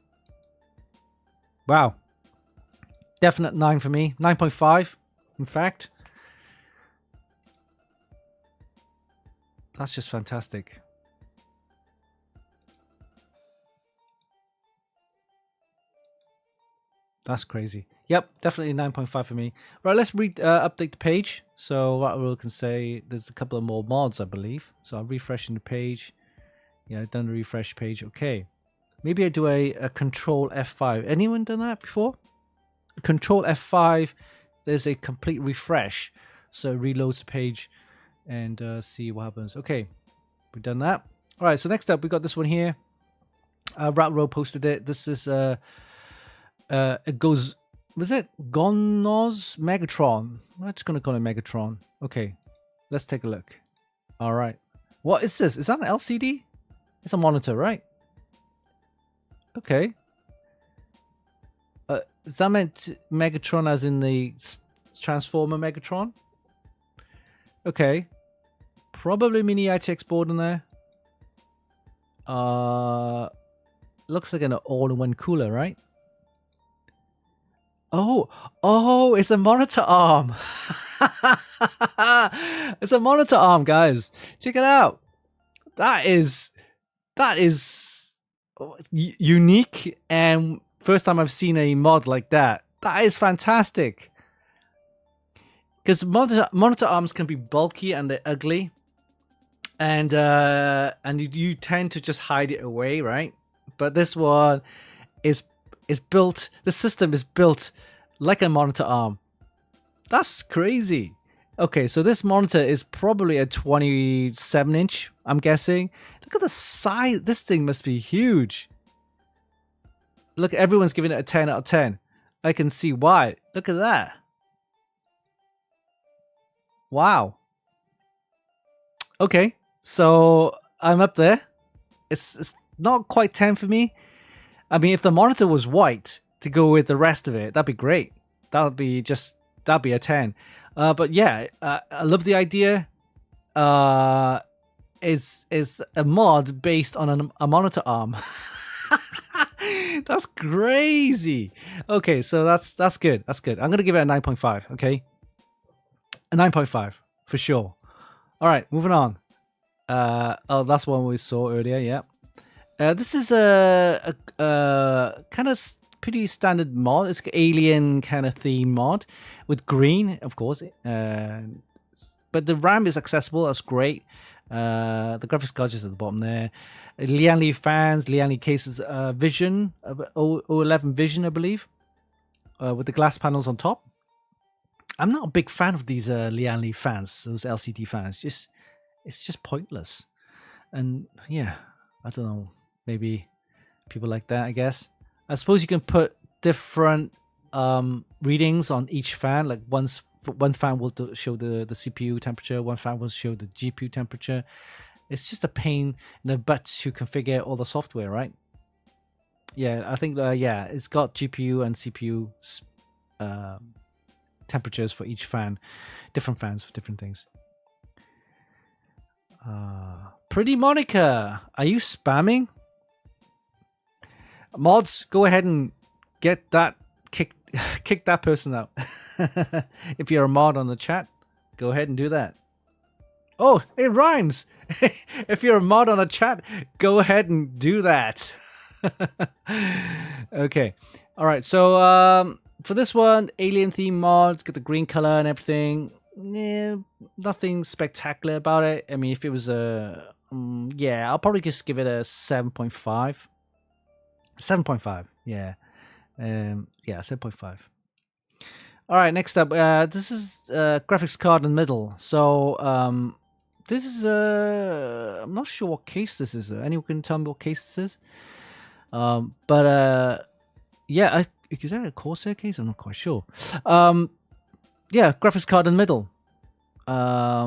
Wow. Definite 9 for me. 9.5, in fact. That's just fantastic. That's crazy. Yep, definitely 9.5 for me. Right, let's update the page. So what we can say, there's a couple of more mods, I believe. So I'm refreshing the page. Yeah, I've done the refresh page. Okay. Maybe I do a Control F5. Anyone done that before? Control F5, there's a complete refresh. So it reloads the page and see what happens. Okay, we've done that. All right, so next up, we got this one here. Rattleroo posted it. This is... it goes Was it Gonos Megatron? I'm just gonna call it Megatron. Okay, let's take a look. All right, what is this? Is that an LCD? It's a monitor, right? Okay. Is that meant Megatron as in the Transformer Megatron? Okay. Probably mini ITX board in there. Looks like an all-in-one cooler, right? Oh, it's a monitor arm. It's a monitor arm, guys. Check it out. That is unique, and first time I've seen a mod like that. That is fantastic. Because monitor arms can be bulky and they're ugly, and you tend to just hide it away, right? But this one is built. The system is built like a monitor arm. That's crazy. Okay, so this monitor is probably a 27-inch, I'm guessing. Look at the size. This thing must be huge. Look, everyone's giving it a 10 out of 10. I can see why. Look at that. Wow. Okay, so I'm up there. It's not quite 10 for me. I mean, if the monitor was white to go with the rest of it, that'd be great. That'd be a 10. But yeah, I love the idea. It's a mod based on a monitor arm. That's crazy. Okay, so that's good. That's good. I'm gonna give it a 9.5. Okay, a 9.5 for sure. All right, moving on. Oh, that's one we saw earlier. Yeah. This is a kind of pretty standard mod. It's an alien kind of theme mod with green, of course. But the RAM is accessible. That's great. The graphics card is at the bottom there. Lianli fans, Lianli cases, Vision, O11 Vision, I believe, with the glass panels on top. I'm not a big fan of these Lianli fans, those LCD fans. It's just pointless. And yeah, I don't know. Maybe people like that, I guess. I suppose you can put different readings on each fan. Like one fan will show the CPU temperature, one fan will show the GPU temperature. It's just a pain in the butt to configure all the software, right? Yeah, I think it's got GPU and CPU temperatures for each fan, different fans for different things. Pretty Monica, are you spamming? Mods, go ahead and get that kick that person out. If you're a mod on the chat, go ahead and do that. Oh, it rhymes. If you're a mod on the chat, go ahead and do that. Okay. All right. So for this one, alien theme mod, it's got the green color and everything. Yeah, nothing spectacular about it. I mean, if it was a I'll probably just give it a 7.5. 7.5, yeah. 7.5. All right, next up, this is graphics card in the middle. So this is I'm not sure what case this is. Anyone can tell me what case this is? Is that a Corsair case? I'm not quite sure. Graphics card in the middle. I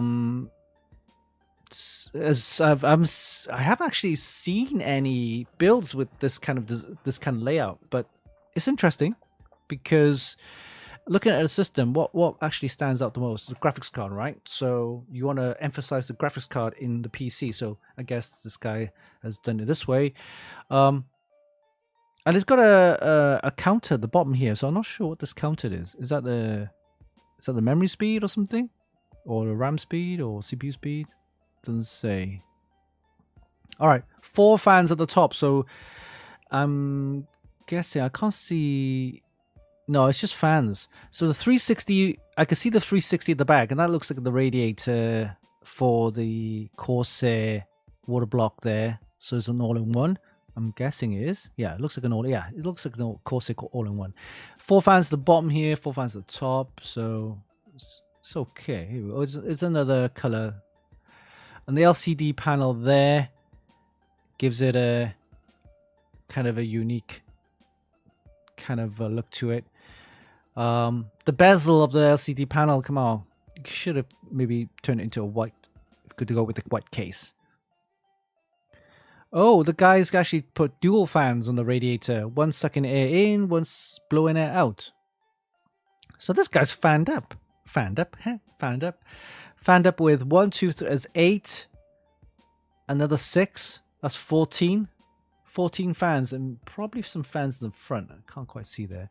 haven't actually seen any builds with this kind of layout, but it's interesting because looking at the system, what actually stands out the most? The graphics card, right? So you want to emphasize the graphics card in the PC. So I guess this guy has done it this way, and it's got a counter at the bottom here. So I'm not sure what this counter is. Is that the memory speed or something, or the RAM speed or CPU speed? Doesn't say. All right, 4 fans at the top. So I'm guessing I can't see. No, it's just fans. So the 360, I can see the 360 at the back, and that looks like the radiator for the Corsair water block there. So it's an all-in-one. I'm guessing it is. Yeah, it looks like an all. Yeah, it looks like an Corsair all-in-one. 4 fans at the bottom here, 4 fans at the top. So it's okay. Here we go. It's another color. And the LCD panel there gives it a kind of a unique kind of look to it. The bezel of the LCD panel, come on, you should have maybe turned it into a white. Good to go with the white case. Oh, the guys actually put dual fans on the radiator. One sucking air in, one's blowing air out. So this guy's fanned up. Fanned up, fanned up. Fanned up with 1, 2, 3, as 8. Another 6. That's 14. 14 fans, and probably some fans in the front. I can't quite see there.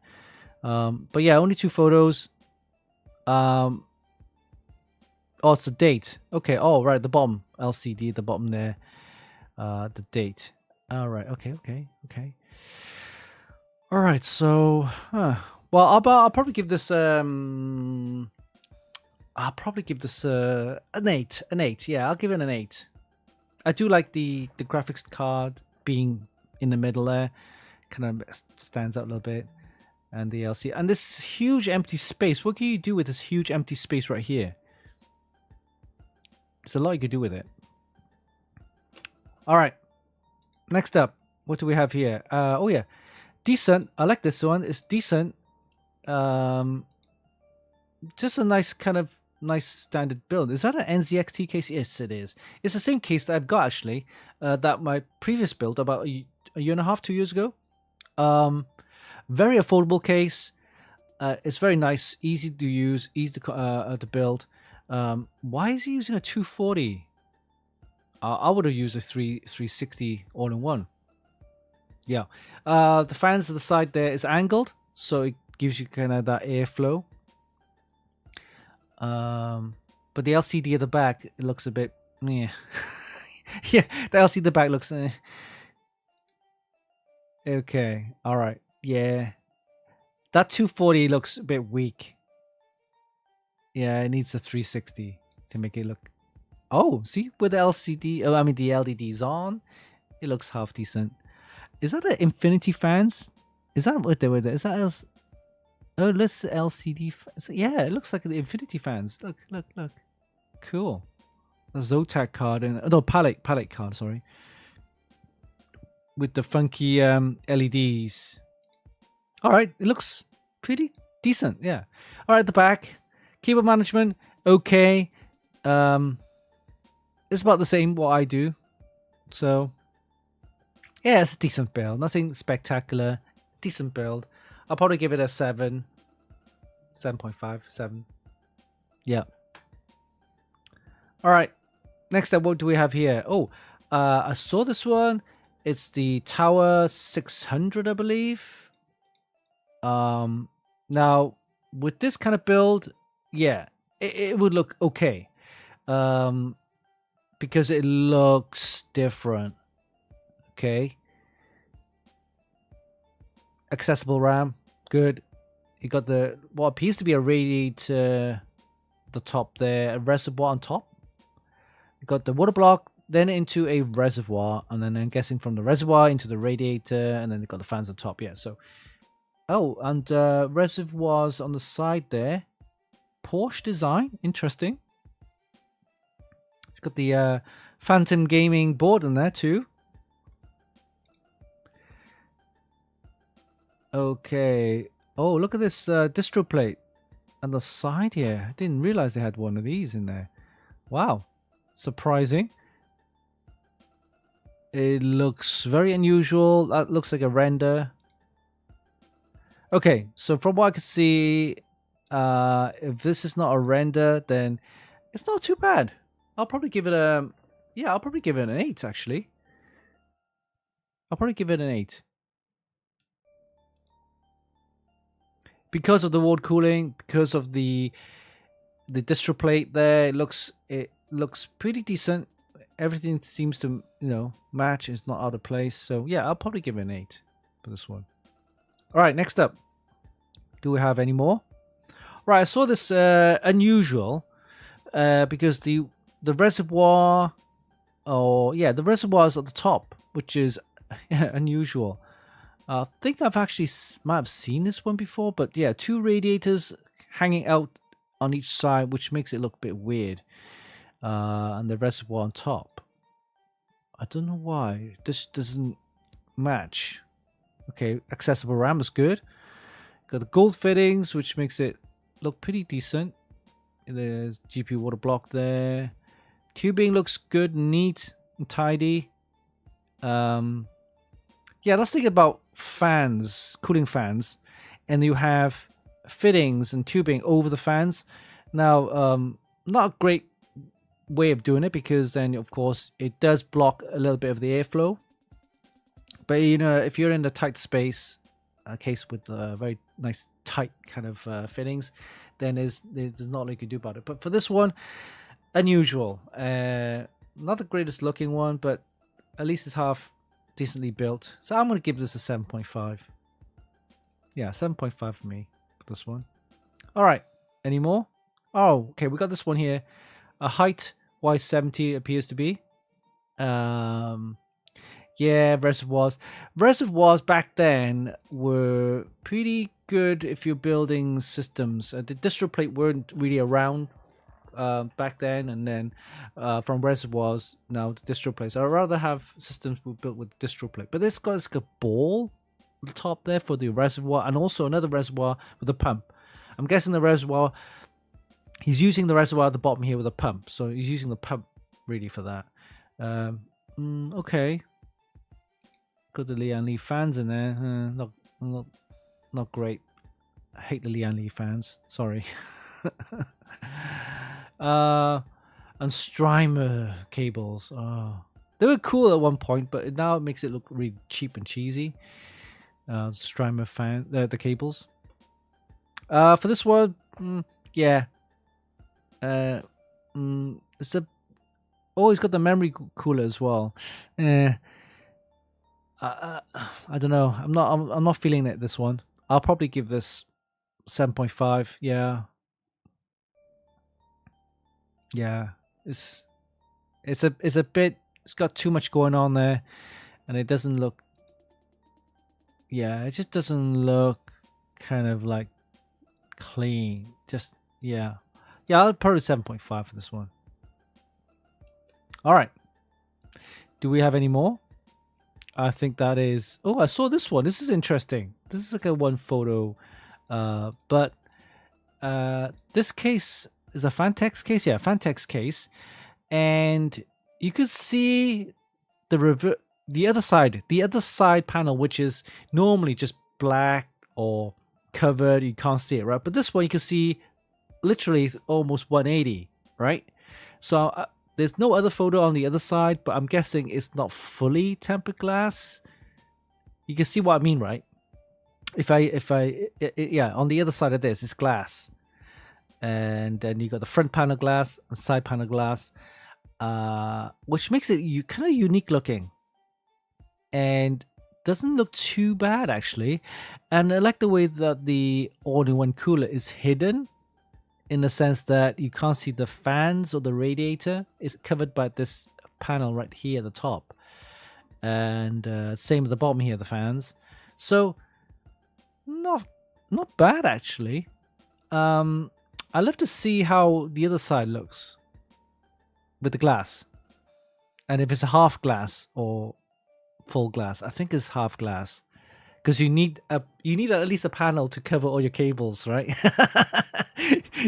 But yeah, only 2 photos. Oh, it's the date. Okay, oh, right, the bottom. LCD, the bottom there. The date. All right, okay. All right, so, well, I'll probably give this, an 8. An 8, yeah, I'll give it an 8. I do like the graphics card being in the middle there. Kind of stands out a little bit. And the LCD. And this huge empty space. What can you do with this huge empty space right here? There's a lot you could do with it. All right. Next up, what do we have here? Oh, yeah. Decent. I like this one. It's decent. Just a nice standard build. Is that an NZXT case? Yes, it is. It's the same case that I've got, actually. That my previous build about a year and a half, 2 years ago. Very affordable case. It's very nice, easy to use, easy to build. Why is he using a 240? I would have used a 360 all-in-one. Yeah. The fans at the side there is angled, so it gives you kind of that airflow. But the LCD at the back, it looks a bit, yeah. Yeah, the LCD at the back looks, Okay, all right, yeah. That 240 looks a bit weak. Yeah, it needs a 360 to make it look. Oh, see, with the LCD, the LEDs on, it looks half decent. Is that an infinity fans? Is that what they were there? Is that else? Oh, let's LCD. Yeah, it looks like the infinity fans. Look. Cool. The Zotac card and no palette card. Sorry. With the funky LEDs. All right, it looks pretty decent. Yeah. All right, at the back, keyboard management. Okay. It's about the same what I do. So yeah, it's a decent build. Nothing spectacular. Decent build. I'll probably give it a 7. 7.5, 7. Yeah. All right. Next up, what do we have here? Oh, I saw this one. It's the Tower 600, I believe. Now, with this kind of build, yeah, it would look okay. Because it looks different. Okay. Accessible RAM, good. You got what appears to be a radiator, the top there, a reservoir on top. You got the water block, then into a reservoir, and then I'm guessing from the reservoir into the radiator, and then you got the fans on top. Yeah, so. Oh, and reservoirs on the side there. Porsche design, interesting. It's got the Phantom Gaming board in there too. Okay. Oh, look at this distro plate on the side here. I didn't realize they had one of these in there. Wow. Surprising. It looks very unusual. That looks like a render. Okay, so from what I can see, if this is not a render, then it's not too bad. I'll probably give it a... Yeah, I'll probably give it an 8, actually. I'll probably give it an 8. Because of the ward cooling, because of the distro plate there, it looks pretty decent. Everything seems to, match. It's not out of place. So yeah, I'll probably give it an 8 for this one. All right, next up. Do we have any more? Right, I saw this unusual because the reservoir, the reservoir is at the top, which is unusual. I think I've actually might have seen this one before, but yeah, 2 radiators hanging out on each side, which makes it look a bit weird. And the reservoir on top. I don't know why. This doesn't match. Okay, accessible RAM is good. Got the gold fittings, which makes it look pretty decent. There's GPU water block there. Tubing looks good, neat, and tidy. Yeah, let's think about fans, cooling fans, and you have fittings and tubing over the fans. Now, not a great way of doing it, because then, of course, it does block a little bit of the airflow. But you know, if you're in a tight space, a case with very nice tight kind of fittings, then there's not much you can do about it. But for this one, unusual. Not the greatest looking one, but at least it's half decently built. So I'm going to give this a 7.5. Yeah, 7.5 for me for this one. All right, any more? Oh, okay, we got this one here. A height Y70 appears to be. Yeah, reservoirs. Reservoirs back then were pretty good if you're building systems. The distro plate weren't really around back then, and then from reservoirs now to distro plates. I'd rather have systems built with distro plate. But this guy's got a ball at the top there for the reservoir, and also another reservoir with a pump. I'm guessing the reservoir, he's using the reservoir at the bottom here with a pump. So he's using the pump really for that. Okay. Got the Lian Li fans in there. Not great. I hate the Lian Li fans. Sorry. And Strimer cables. Oh, they were cool at one point, but now it makes it look really cheap and cheesy. Strimer fan, the cables. For this one, yeah. It's a. Oh, he's got the memory cooler as well. I don't know. I'm not feeling it. This one. I'll probably give this 7.5. Yeah. Yeah. It's a bit. It's got too much going on there, and it doesn't look. Yeah, it just doesn't look kind of like clean. Just yeah. I'll probably 7.5 for this one. All right. Do we have any more? I think that is. Oh, I saw this one. This is interesting. This is like a one photo, but this case is a Fantex case. Yeah, Fantex case, and you could see the other side panel, which is normally just black or covered. You can't see it, right? But this one you can see literally almost 180, right? So. There's no other photo on the other side, but I'm guessing it's not fully tempered glass. You can see what I mean, right? Yeah, on the other side of this is glass, and then you got the front panel glass and side panel glass, which makes it kind of unique looking, and doesn't look too bad actually. And I like the way that the all-in-one cooler is hidden, in the sense that you can't see the fans or the radiator. It's covered by this panel right here at the top, and same at the bottom here, the fans. So not bad actually. I love to see how the other side looks with the glass, and if it's a half glass or full glass. I think it's half glass, because you need at least a panel to cover all your cables, right?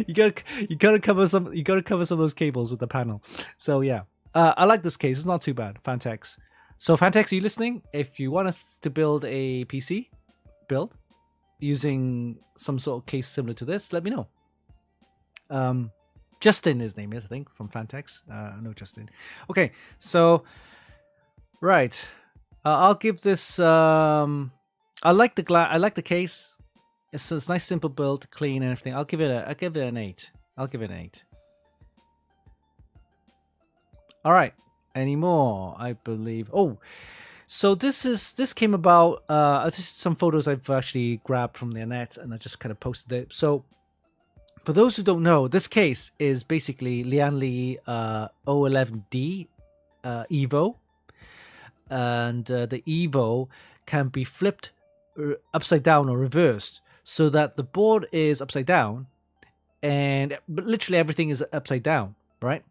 you gotta cover some of those cables with the panel. So yeah, I like this case. It's not too bad. Fantex. So Fantex, are you listening? If you want us to build a PC build using some sort of case similar to this, let me know. Justin, his name is, I think, from Fantex. I know Justin. Okay, so right, I'll give this. I like the case. It's a nice, simple build, clean and everything. I'll give it an 8. I'll give it an 8. All right. Any more? I believe. Oh, so this came about. Just some photos I've actually grabbed from the net, and I just kind of posted it. So, for those who don't know, this case is basically Lian Li 011D Evo, and the Evo can be flipped upside down or reversed, so that the board is upside down, and literally everything is upside down, right?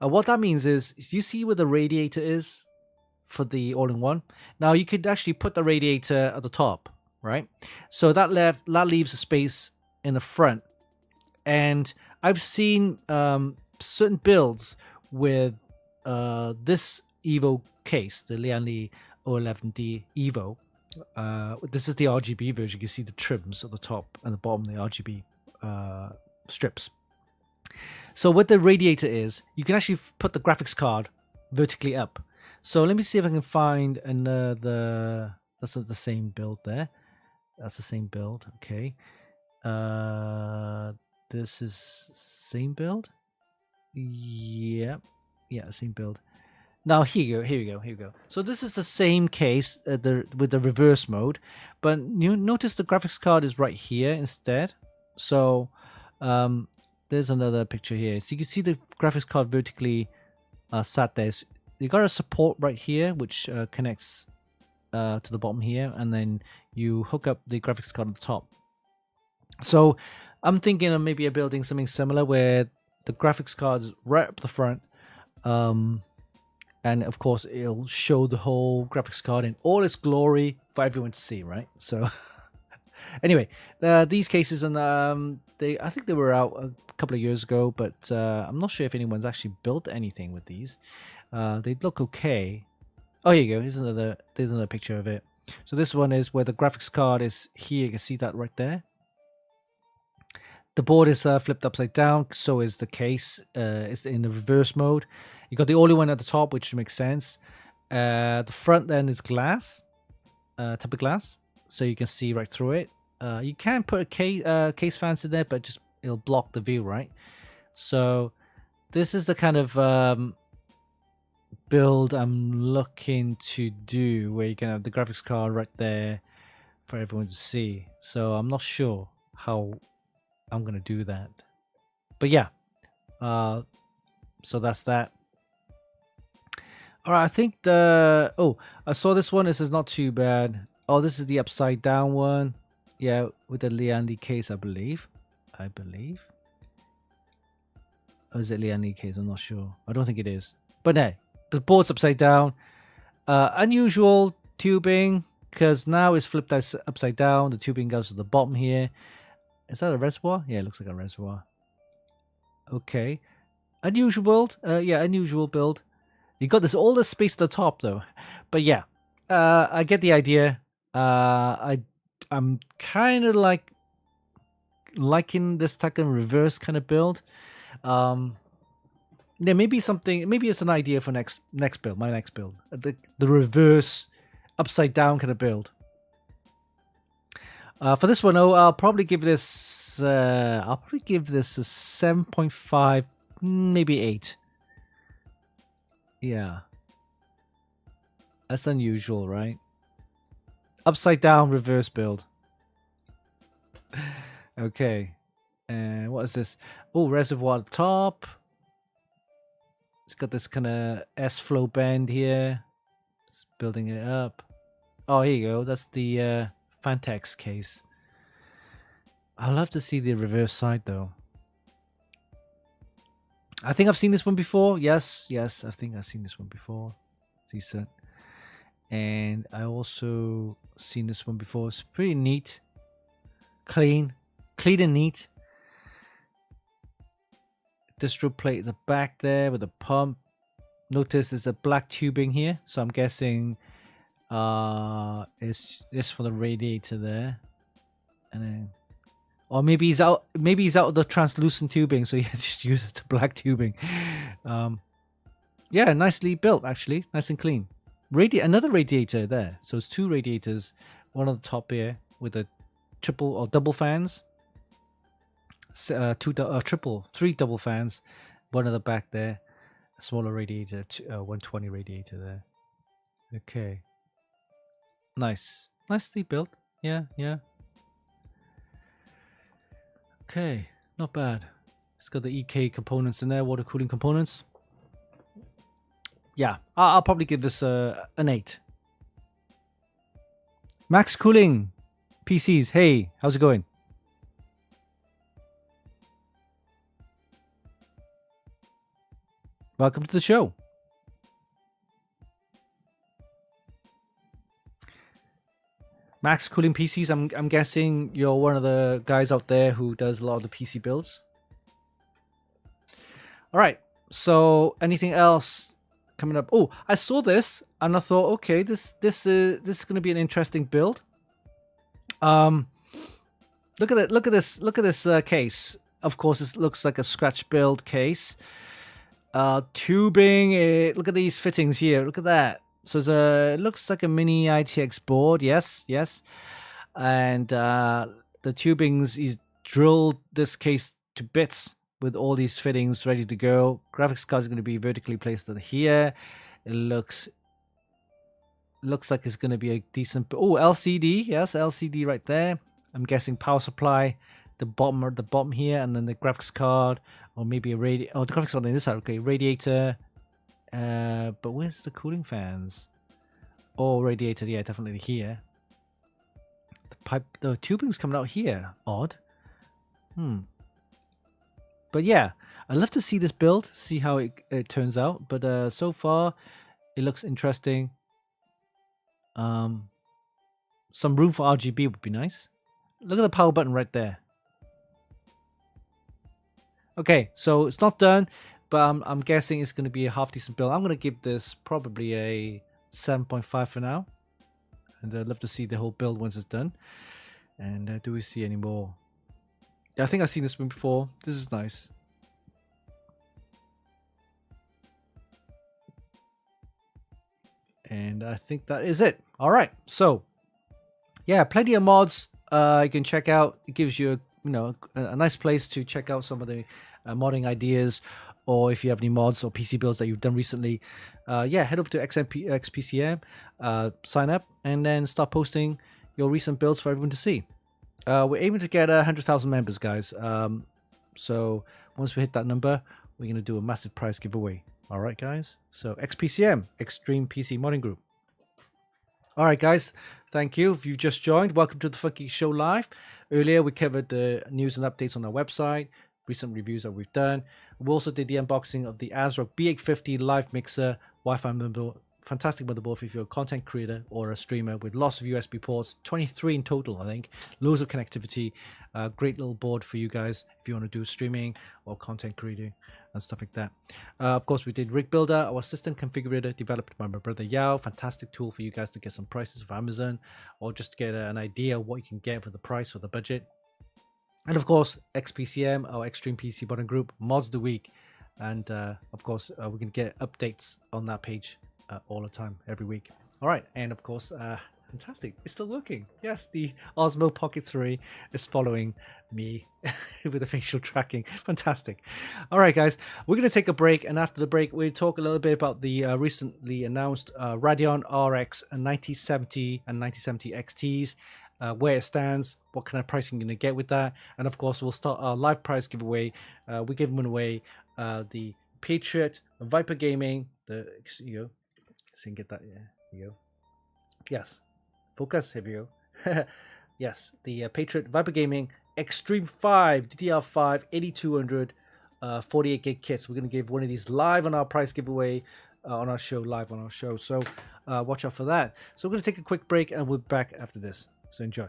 What that means is, you see where the radiator is for the all-in-one. Now you could actually put the radiator at the top, right? So that leaves a space in the front. And I've seen certain builds with this Evo case, the Lianli O11D Evo. This is the RGB version. You can see the trims at the top and the bottom, the RGB strips. So what the radiator is, you can actually put the graphics card vertically up. So let me see if I can find another. That's the same build there. That's the same build. Okay. This is same build. Yeah, same build. Now here we go. So this is the same case with the reverse mode, but you notice the graphics card is right here instead. So there's another picture here. So you can see the graphics card vertically sat there. So you got a support right here, which connects to the bottom here, and then you hook up the graphics card on the top. So I'm thinking of maybe building something similar where the graphics card's right up the front, and of course it'll show the whole graphics card in all its glory for everyone to see, right? So anyway, these cases, and I think they were out a couple of years ago, but I'm not sure if anyone's actually built anything with these. They look okay. Oh, here you go. There's another picture of it. So this one is where the graphics card is here. You can see that right there. The board is flipped upside down. So is the case. It's in the reverse mode. You got the all-in-one at the top, which makes sense. The front then is glass, tempered glass, so you can see right through it. You can put a case fans in there, but just it'll block the view, right? So this is the kind of build I'm looking to do, where you can have the graphics card right there for everyone to see. So I'm not sure how I'm gonna do that, but yeah. So that's that. All right, I think I saw this one. This is not too bad. Oh, this is the upside down one. Yeah, with the Lianli case, I believe. Or is it Lianli case? I'm not sure. I don't think it is. But hey, the board's upside down. Unusual tubing, because now it's flipped upside down. The tubing goes to the bottom here. Is that a reservoir? Yeah, it looks like a reservoir. Okay. Unusual build. Unusual build. You got all this space at the top though. But yeah, I get the idea. I'm kind of liking this type of reverse kind of build. Yeah, maybe it's an idea for next build, my next build. The reverse upside down kind of build. For this one, I'll probably give this a 7.5, maybe 8. Yeah. That's unusual, right? Upside down reverse build. Okay. And what is this? Oh, reservoir at the top. It's got this kind of S-flow bend here. It's building it up. Oh, here you go. That's the Fantex case. I'll love to see the reverse side though. I think I've seen this one before. Yes, I think I've seen this one before. Decent. And I also seen this one before. It's pretty neat. Clean and neat. Distro plate at the back there with a pump. Notice there's a black tubing here, so I'm guessing it's for the radiator there. And then, or maybe he's out of the translucent tubing, so yeah, just use the black tubing. Yeah, nicely built actually, nice and clean. Another radiator there, so it's 2 radiators, one on the top here with a triple or double fans, 3 double fans, one at the back there, a smaller radiator, 120 radiator there. Okay, nicely built. Yeah. Okay, not bad. It's got the EK components in there, water cooling components. Yeah, I'll probably give this an 8. Max Cooling PCs, hey, how's it going? Welcome to the show. max cooling PCs. I'm guessing you're one of the guys out there who does a lot of the PC builds. All right. So anything else coming up? Oh, I saw this and I thought, okay, this is going to be an interesting build. Look at it. Look at this case. Of course, it looks like a scratch build case. Tubing. Look at these fittings here. Look at that. So it looks like a mini ITX board. Yes. And the tubings, he's drilled this case to bits with all these fittings ready to go. Graphics card is going to be vertically placed here. It looks like it's going to be a decent. Oh, LCD. Yes, LCD right there. I'm guessing power supply, the bottom here, and then the graphics card, or maybe a radiator. Oh, the graphics card on this side. Okay, radiator. But where's the cooling fans? Oh, radiator. Yeah, definitely here. The tubing's coming out here. Odd. But yeah, I'd love to see this build, see how it turns out. But so far, it looks interesting. Some room for RGB would be nice. Look at the power button right there. Okay, so it's not done, but I'm guessing it's going to be a half decent build. I'm going to give this probably a 7.5 for now. And I'd love to see the whole build once it's done. And do we see any more? Yeah, I think I've seen this one before. This is nice. And I think that is it. All right. So, yeah, plenty of mods you can check out. It gives you a nice place to check out some of the modding ideas, or if you have any mods or PC builds that you've done recently, yeah, head over to XPCM, sign up, and then start posting your recent builds for everyone to see. We're aiming to get 100,000 members, guys. So once we hit that number, we're going to do a massive prize giveaway. All right, guys. So XPCM, Extreme PC Modding Group. All right, guys. Thank you. If you've just joined, welcome to the Funkykit Show Live. Earlier, we covered the news and updates on our website, recent reviews that we've done. We also did the unboxing of the ASRock B850 LiveMixer Wi-Fi motherboard. Fantastic motherboard if you're a content creator or a streamer, with lots of USB ports, 23 in total, I think. Loads of connectivity. Great little board for you guys if you want to do streaming or content creating and stuff like that. Of course, we did Rig Builder, our system configurator developed by my brother Yao. Fantastic tool for you guys to get some prices for Amazon, or just to get an idea of what you can get for the price or the budget. And of course, XPCM, our Extreme PC Modding Group, Mods of the Week. And of course, we can get updates on that page all the time, every week. All right, and of course, fantastic, it's still working. Yes, the Osmo Pocket 3 is following me with the facial tracking. Fantastic. All right, guys, we're going to take a break, and after the break, we'll talk a little bit about the recently announced Radeon RX 9070 and 9070 XTs, where it stands, what kind of pricing you're going to get with that, and of course, we'll start our live prize giveaway. We're giving away the Patriot Viper Gaming, so you can get that. Yeah, here you go. Yes, focus. Here we go. Yes, the Patriot Viper Gaming Extreme 5 DDR5 8200 48 gig kits. We're going to give one of these live on our prize giveaway on our show, live on our show. So watch out for that. So we're going to take a quick break and we'll be back after this. So enjoy.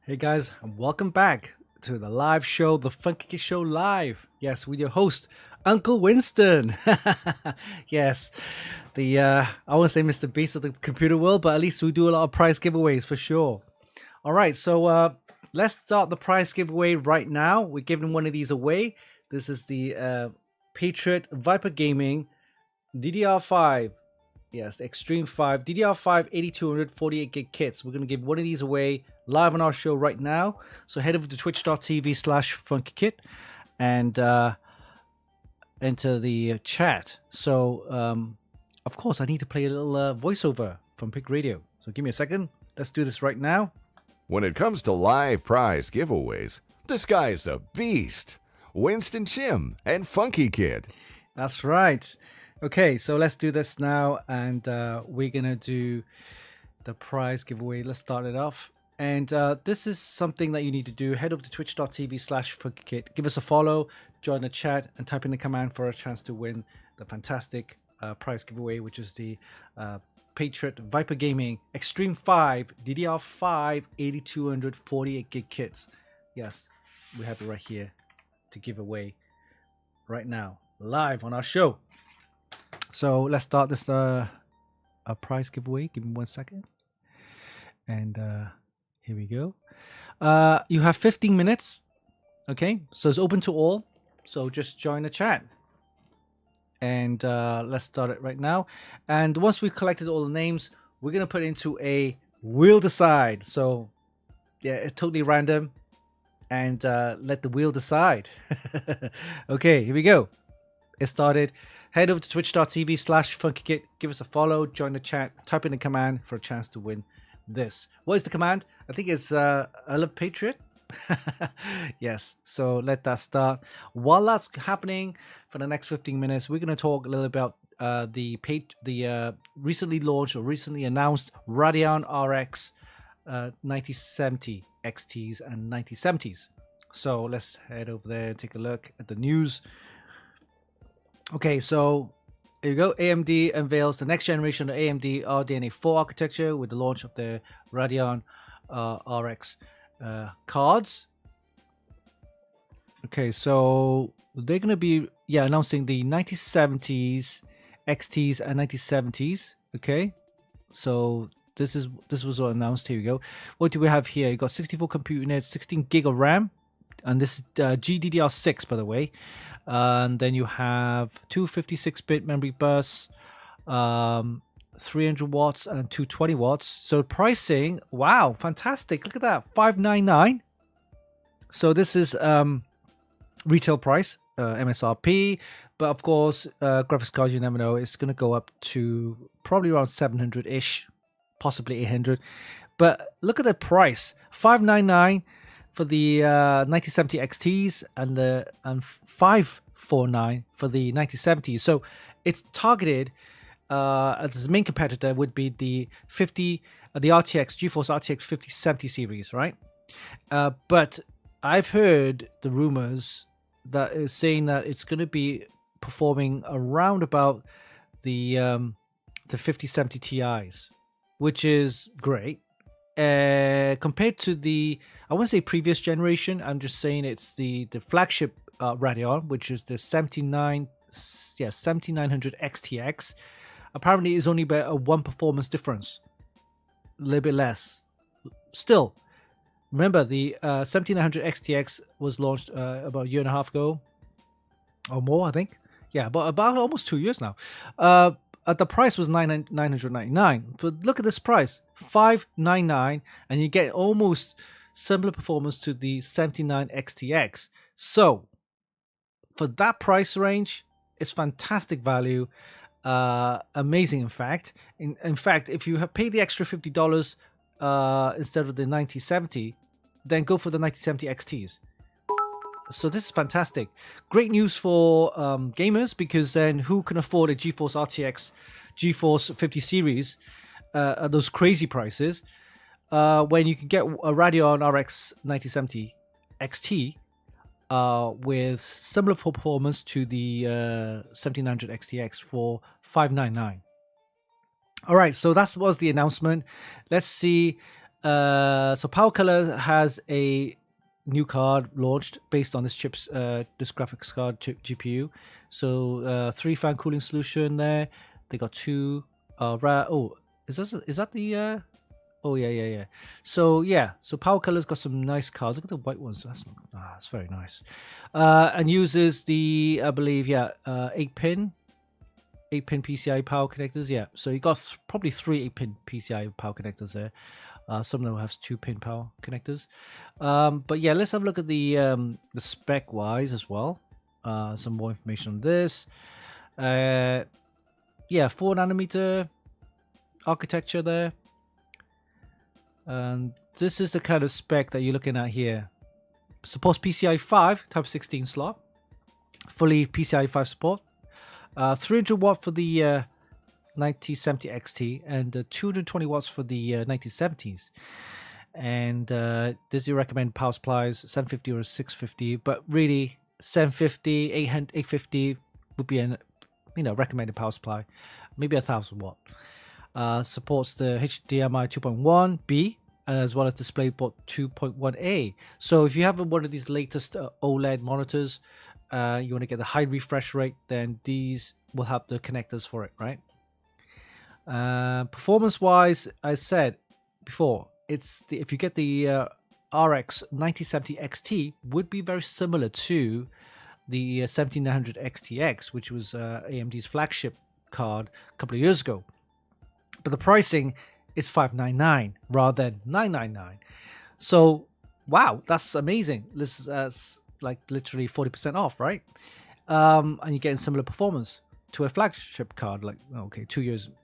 Hey guys, and welcome back to the live show, the Funkykit Show Live. Yes, with your host, Uncle Winston. Yes, the I won't say Mr. Beast of the computer world, but at least we do a lot of prize giveaways for sure. All right, so let's start the prize giveaway right now. We're giving one of these away. This is the Patriot Viper Gaming DDR5. Yes, the Extreme 5 DDR5 8200 48 gig kits. We're going to give one of these away live on our show right now. So head over to twitch.tv/funkykit and enter the chat. So, of course, I need to play a little voiceover from Pick Radio. So give me a second. Let's do this right now. When it comes to live prize giveaways, this guy's a beast. Winston Chim and Funkykit. That's right. Okay, so let's do this now, and we're gonna do the prize giveaway. Let's start it off, and this is something that you need to do. Head over to twitch.tv/Funkykit, give us a follow, join the chat, and type in the command for a chance to win the fantastic prize giveaway, which is the Patriot Viper Gaming Extreme 5 DDR5 8200 48 gig kits. Yes, we have it right here to give away right now, live on our show. So let's start this a prize giveaway. Give me 1 second. And here we go. You have 15 minutes. Okay, so it's open to all. So just join the chat. And let's start it right now. And once we've collected all the names, we're going to put it into a wheel decide. So yeah, it's totally random. And let the wheel decide. Okay, here we go. It started. Head over to twitch.tv/Funkykit, give us a follow, join the chat, type in the command for a chance to win this. What is the command? I think it's I love Patriot. Yes, so let that start. While that's happening for the next 15 minutes, we're going to talk a little about the recently launched or recently announced Radeon RX 9070 XTs and 9070s. So let's head over there and take a look at the news. Okay, so here you go. AMD unveils the next generation of AMD RDNA 4 architecture with the launch of the Radeon RX cards. Okay, so they're going to be announcing the 9070s, XTs, and 9070s. Okay, so this was all announced. Here we go. What do we have here? You got 64 compute units, 16 gig of RAM, and this is GDDR6, by the way. And then you have two 56-bit memory bursts, 300 watts and 220 watts. So pricing, wow, fantastic. Look at that, $599. So this is retail price, MSRP. But of course, graphics cards, you never know. It's going to go up to probably around 700-ish, possibly 800. But look at the price, $599 for the 9070 XTs and $549 for the 9070s. So it's targeted as its main competitor would be the GeForce RTX 5070 series, right? But I've heard the rumors that is saying that it's going to be performing around about the 5070 Ti's, which is great. Compared to the, I wouldn't say previous generation, I'm just saying it's the flagship Radeon, which is the 7900 XTX. Apparently it's only about a one performance difference, a little bit less. Still, remember the 7900 XTX was launched about a year and a half ago or more, I think. Yeah, but about almost 2 years now. The price was $999. But look at this price, $599, and you get almost similar performance to the 79 XTX. So for that price range, it's fantastic value, amazing. In fact, in fact, if you have paid the extra $50 instead of the 9070, then go for the 9070 XTs. So this is fantastic. Great news for gamers, because then who can afford a GeForce RTX GeForce 50 series at those crazy prices when you can get a Radeon RX 9070 XT with similar performance to the 7900 XTX for $599. All right, so that was the announcement. Let's see So Power Color has a new card launched based on this this graphics card chip GPU. So 3 fan cooling solution there. They got 2 is that the oh yeah. So yeah, so Power Color's got some nice cards. Look at the white ones. That's very nice. And uses the, I believe, 8-pin PCI power connectors. Yeah, so you got probably 3 8-pin PCI power connectors there. Some of them have 2-pin power connectors. But yeah, let's have a look at the spec wise as well. Some more information on this. 4 nanometer architecture there. And this is the kind of spec that you're looking at here. Supports PCI 5 type 16 slot. Fully PCI 5 support. 300 watt for the 9070 XT and 220 watts for the 9070s. And this you recommend power supplies 750 or 650, but really 750, 850 would be an recommended power supply, maybe 1000 watt. Supports the HDMI 2.1B as well as DisplayPort 2.1A. So if you have one of these latest OLED monitors, you want to get the high refresh rate, then these will have the connectors for it, right? Performance wise, I said before, if you get the RX 9070 XT, would be very similar to the 17900 XTX, which was AMD's flagship card a couple of years ago. But the pricing is $599 rather than $999. So wow, that's amazing. This is like literally 40% off, right? And you're getting similar performance to a flagship card, like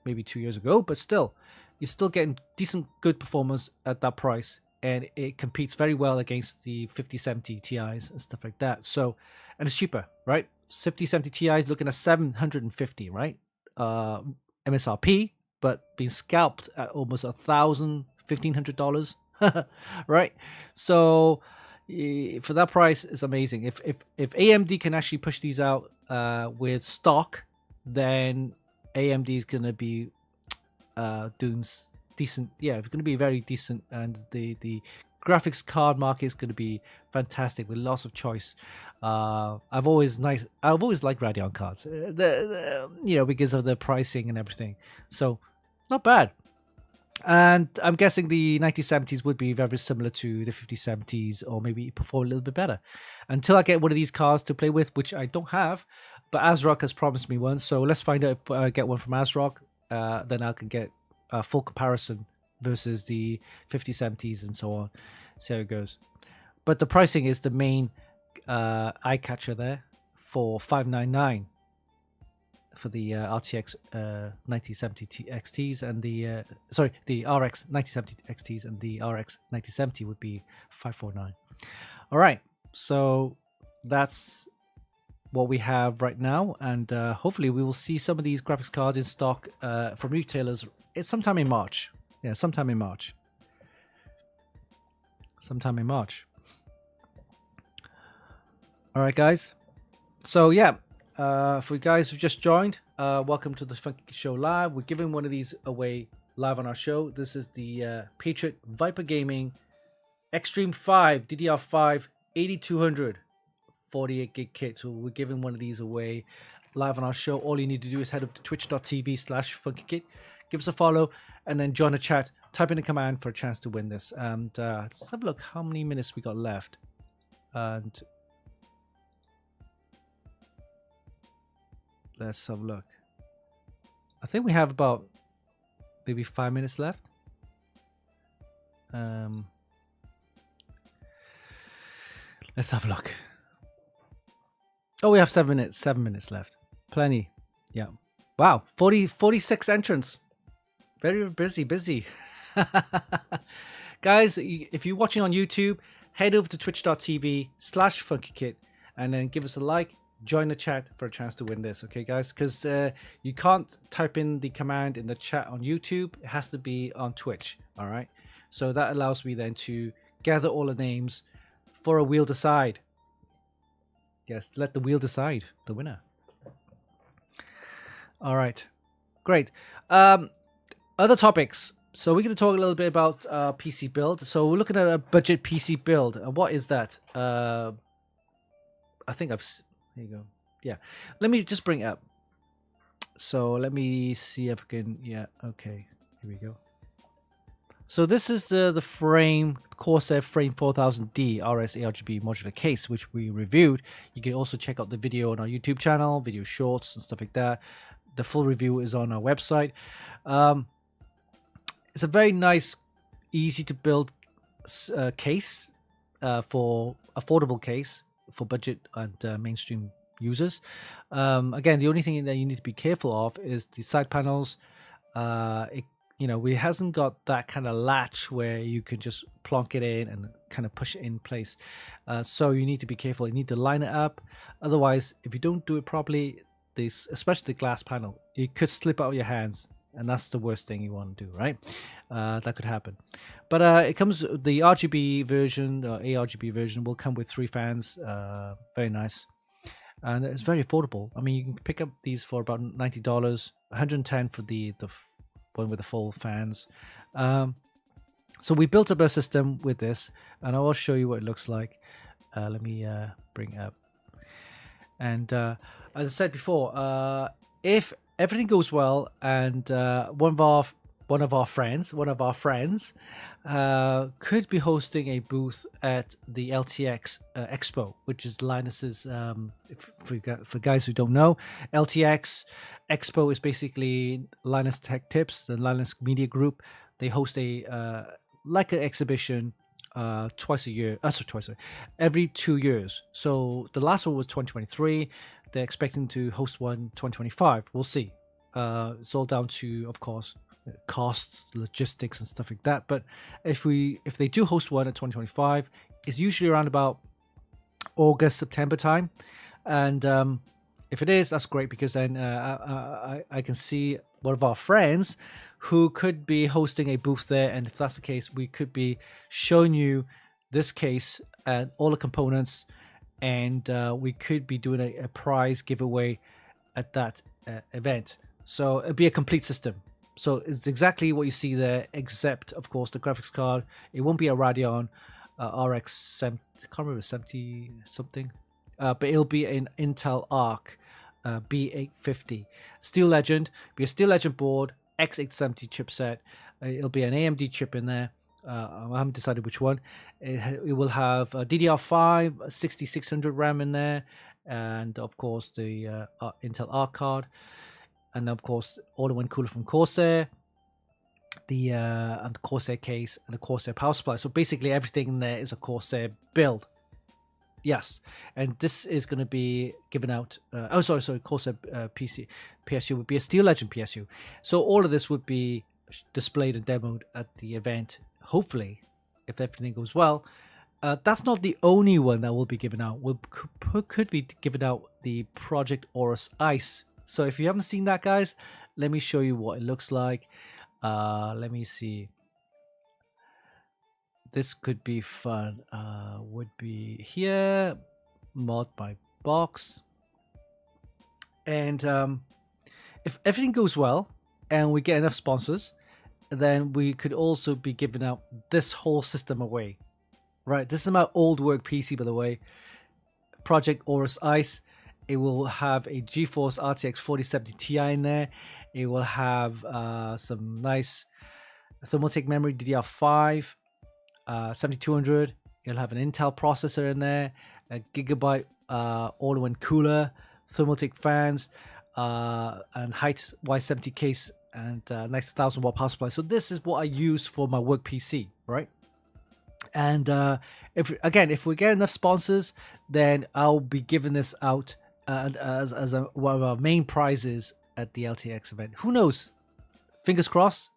maybe 2 years ago, but still, you're still getting decent, good performance at that price, and it competes very well against the 5070 Ti's and stuff like that. So, and it's cheaper, right? 5070 Ti is looking at $750, right? MSRP, but being scalped at almost $1,500, right? So for that price, it's amazing. If AMD can actually push these out with stock, then AMD is going to be doing decent. Yeah, it's going to be very decent, and the graphics card market is going to be fantastic with lots of choice. I've always liked Radeon cards, because of the pricing and everything. So not bad. And I'm guessing the 9070s would be very similar to the 5070s, or maybe perform a little bit better. Until I get one of these cards to play with, which I don't have, but ASRock has promised me one. So let's find out if I get one from ASRock. Then I can get a full comparison versus the 5070s and so on. See how it goes. But the pricing is the main eye catcher there for $599 for the RTX 9070 XTs and the RX 9070 XTs, and the RX 9070 would be $549. All right, so that's what we have right now, and hopefully we will see some of these graphics cards in stock from retailers. It's sometime in March. Yeah, sometime in March. All right, guys. So yeah. For you guys who just joined, welcome to the Funkykit Show Live. We're giving one of these away live on our show. This is the Patriot Viper Gaming Extreme 5 DDR5 8200 48 gig kit. So we're giving one of these away live on our show. All you need to do is head up to twitch.tv/Funkykit, give us a follow, and then join the chat. Type in a command for a chance to win this. And let's have a look how many minutes we got left. And let's have a look. I think we have about maybe 5 minutes left. Let's have a look. Oh, we have 7 minutes. 7 minutes left. Plenty. Yeah. Wow. 46 entrants. Very busy. Guys, if you're watching on YouTube, head over to twitch.tv/Funkykit and then give us a like. Join the chat for a chance to win this, okay, guys? Because you can't type in the command in the chat on YouTube. It has to be on Twitch, all right? So that allows me then to gather all the names for a wheel decide. Yes, let the wheel decide the winner. All right, great. Other topics. So we're going to talk a little bit about PC build. So we're looking at a budget PC build. And what is that? I think there you go. Yeah. Let me just bring it up. So let me see if I can, yeah, okay. Here we go. So this is the frame, Corsair Frame 4000D RS ARGB modular case, which we reviewed. You can also check out the video on our YouTube channel, video shorts and stuff like that. The full review is on our website. It's a very nice, easy to build case for affordable case for budget and mainstream users. Again, the only thing that you need to be careful of is the side panels. It hasn't got that kind of latch where you can just plonk it in and kind of push it in place. So you need to be careful. You need to line it up. Otherwise, if you don't do it properly, especially the glass panel, it could slip out of your hands. And that's the worst thing you want to do, right? That could happen. But it comes, the RGB version, ARGB version, will come with 3 fans. Very nice. And it's very affordable. I mean, you can pick up these for about $90, $110 for the one with the full fans. So we built up a system with this, and I will show you what it looks like. Let me bring it up. And as I said before, if everything goes well, and one of our friends could be hosting a booth at the LTX Expo, which is Linus's. For guys who don't know, LTX Expo is basically Linus Tech Tips, the Linus Media Group. They host a like an exhibition twice a year. Every 2 years. So the last one was 2023. They're expecting to host one 2025. We'll see. It's all down to, of course, costs, logistics, and stuff like that. But if they do host one at 2025, it's usually around about August, September time. And if it is, that's great, because then I can see one of our friends who could be hosting a booth there. And if that's the case, we could be showing you this case and all the components. And we could be doing a prize giveaway at that event. So it'll be a complete system. So it's exactly what you see there, except, of course, the graphics card. It won't be a Radeon RX 70, I can't remember, 70 something. But it'll be an Intel Arc B850 Steel Legend. It'll be a Steel Legend board, X870 chipset. It'll be an AMD chip in there. I haven't decided which one. It will have DDR5, 6600 RAM in there, and of course the Intel Arc card, and of course all-in-one cooler from Corsair, and the Corsair case, and the Corsair power supply. So basically everything in there is a Corsair build. Yes, and this is going to be given out. Corsair PSU would be a Steel Legend PSU. So all of this would be displayed and demoed at the event. Hopefully, if everything goes well. That's not the only one that will be given out. We could be giving out the Project Aorus Ice. So if you haven't seen that, guys, let me show you what it looks like. Let me see. This could be fun. Would be here. Mod my box. And if everything goes well and we get enough sponsors, then we could also be giving out this whole system away. Right, this is my old work PC, by the way. Project Aorus Ice. It will have a GeForce RTX 4070 Ti in there. It will have some nice Thermaltake memory, DDR5, 7200. It'll have an Intel processor in there, a Gigabyte all-in-one cooler, Thermaltake fans, and height Y70 case, and nice 1000 watt power supply. So this is what I use for my work PC, right? And if we get enough sponsors, then I'll be giving this out as one of our main prizes at the LTX event. Who knows? Fingers crossed.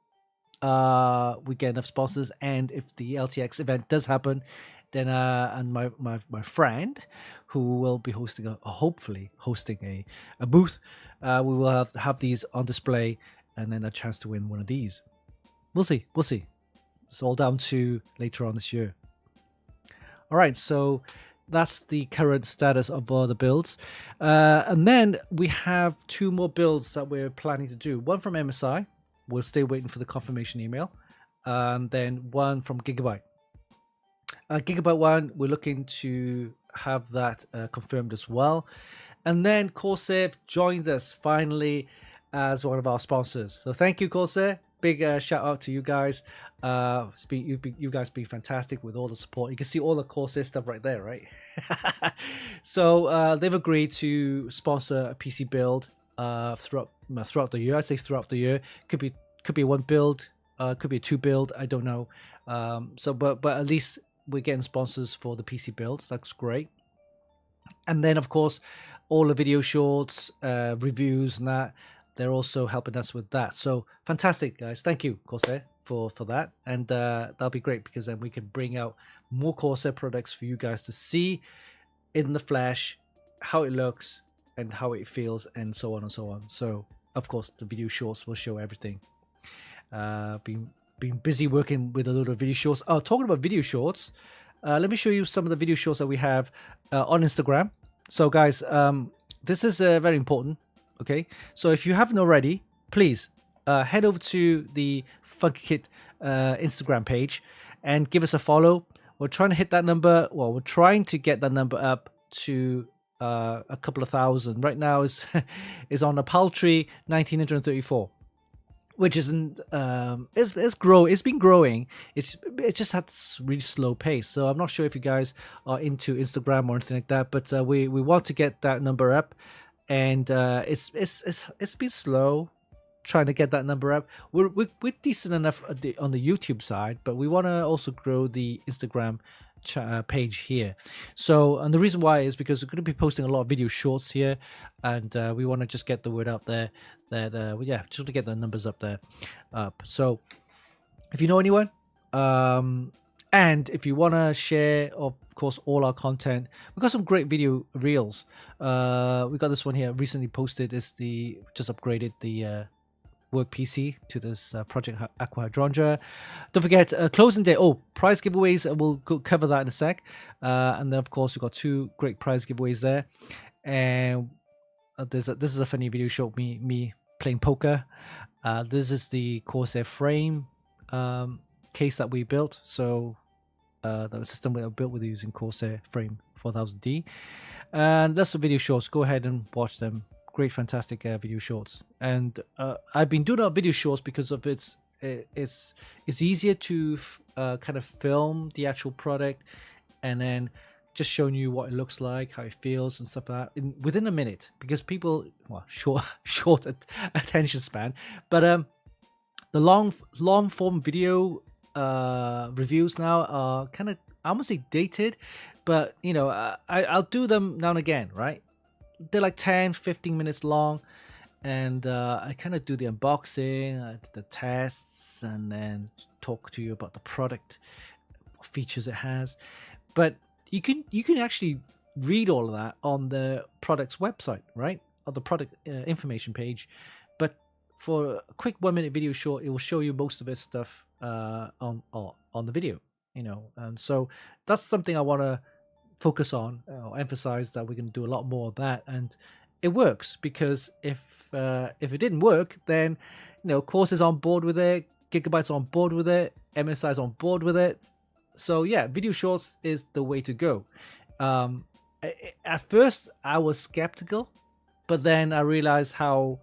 We get enough sponsors, and if the LTX event does happen, then and my friend, who will be hopefully hosting a booth, we will have these on display, and then a chance to win one of these. We'll see. It's all down to later on this year. All right, so that's the current status of the builds. And then we have 2 more builds that we're planning to do. One from MSI. We're still waiting for the confirmation email. and then one from Gigabyte. Gigabyte one, we're looking to have that confirmed as well. And then Corsair joins us finally as one of our sponsors. So thank you, Corsair. Big shout out to you guys. You guys been fantastic with all the support. You can see all the Corsair stuff right there, right? So they've agreed to sponsor a PC build throughout the year. I'd say throughout the year. Could be one build, could be a two build. I don't know. But at least we're getting sponsors for the PC builds. That's great. And then of course, all the video shorts, reviews, and that. They're also helping us with that. So fantastic, guys. Thank you, Corsair, for that. And that'll be great because then we can bring out more Corsair products for you guys to see in the flesh, how it looks and how it feels, and so on and so on. So, of course, the video shorts will show everything. Been busy working with a lot of video shorts. Oh, talking about video shorts, let me show you some of the video shorts that we have on Instagram. So, guys, this is very important. Okay, so if you haven't already, please head over to the Funkykit Instagram page and give us a follow. We're trying to hit that number. Well, we're trying to get that number up to a couple of thousand. Right now is on a paltry 1934, which isn't it's been growing. It just had this really slow pace. So I'm not sure if you guys are into Instagram or anything like that, but we want to get that number up. And it's been slow trying to get that number up. We're decent enough on the YouTube side, but we want to also grow the Instagram page here. So, and the reason why is because we're going to be posting a lot of video shorts here, and we want to just get the word out there that just to get the numbers up there. So, if you know anyone, and if you want to share, of course, all our content, we've got some great video reels. We got this one here recently posted. It's just upgraded the work PC to this Project Aqua Hydrangea. Don't forget closing day. Oh, prize giveaways. We'll cover that in a sec. And then of course we've got two great prize giveaways there. And this is a funny video show of me playing poker. This is the Corsair frame case that we built. So the system we built with using Corsair frame 4000D. And that's the video shorts. Go ahead and watch them. Great, fantastic video shorts. And I've been doing our video shorts because of it's easier to kind of film the actual product and then just showing you what it looks like, how it feels and stuff like that within a minute, because people, well, short attention span, but the long form video reviews now are kind of, I won't say dated, but you know, I'll do them now and again, right? They're like 10-15 minutes long, and I kind of do the unboxing, the tests, and then talk to you about the product, what features it has. But you can actually read all of that on the product's website, right? On the product information page. But for a quick 1 minute video short, it will show you most of this stuff on the video, you know. And so that's something I want to focus on, emphasize that we're going to do a lot more of that. And it works, because if it didn't work, then you know, Corsair's on board with it, Gigabyte's on board with it, MSI's on board with it. So yeah, video shorts is the way to go. At first I was skeptical, but then I realized how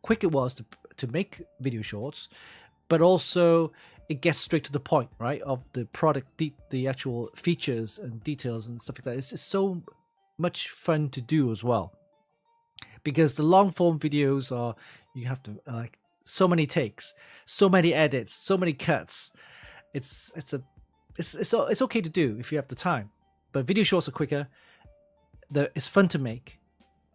quick it was to make video shorts, but also it gets straight to the point, right, of the product, the actual features and details and stuff like that. It's just so much fun to do as well, because the long form videos are, you have to like so many takes, so many edits, so many cuts. It's okay to do if you have the time, but video shorts are quicker. It's fun to make,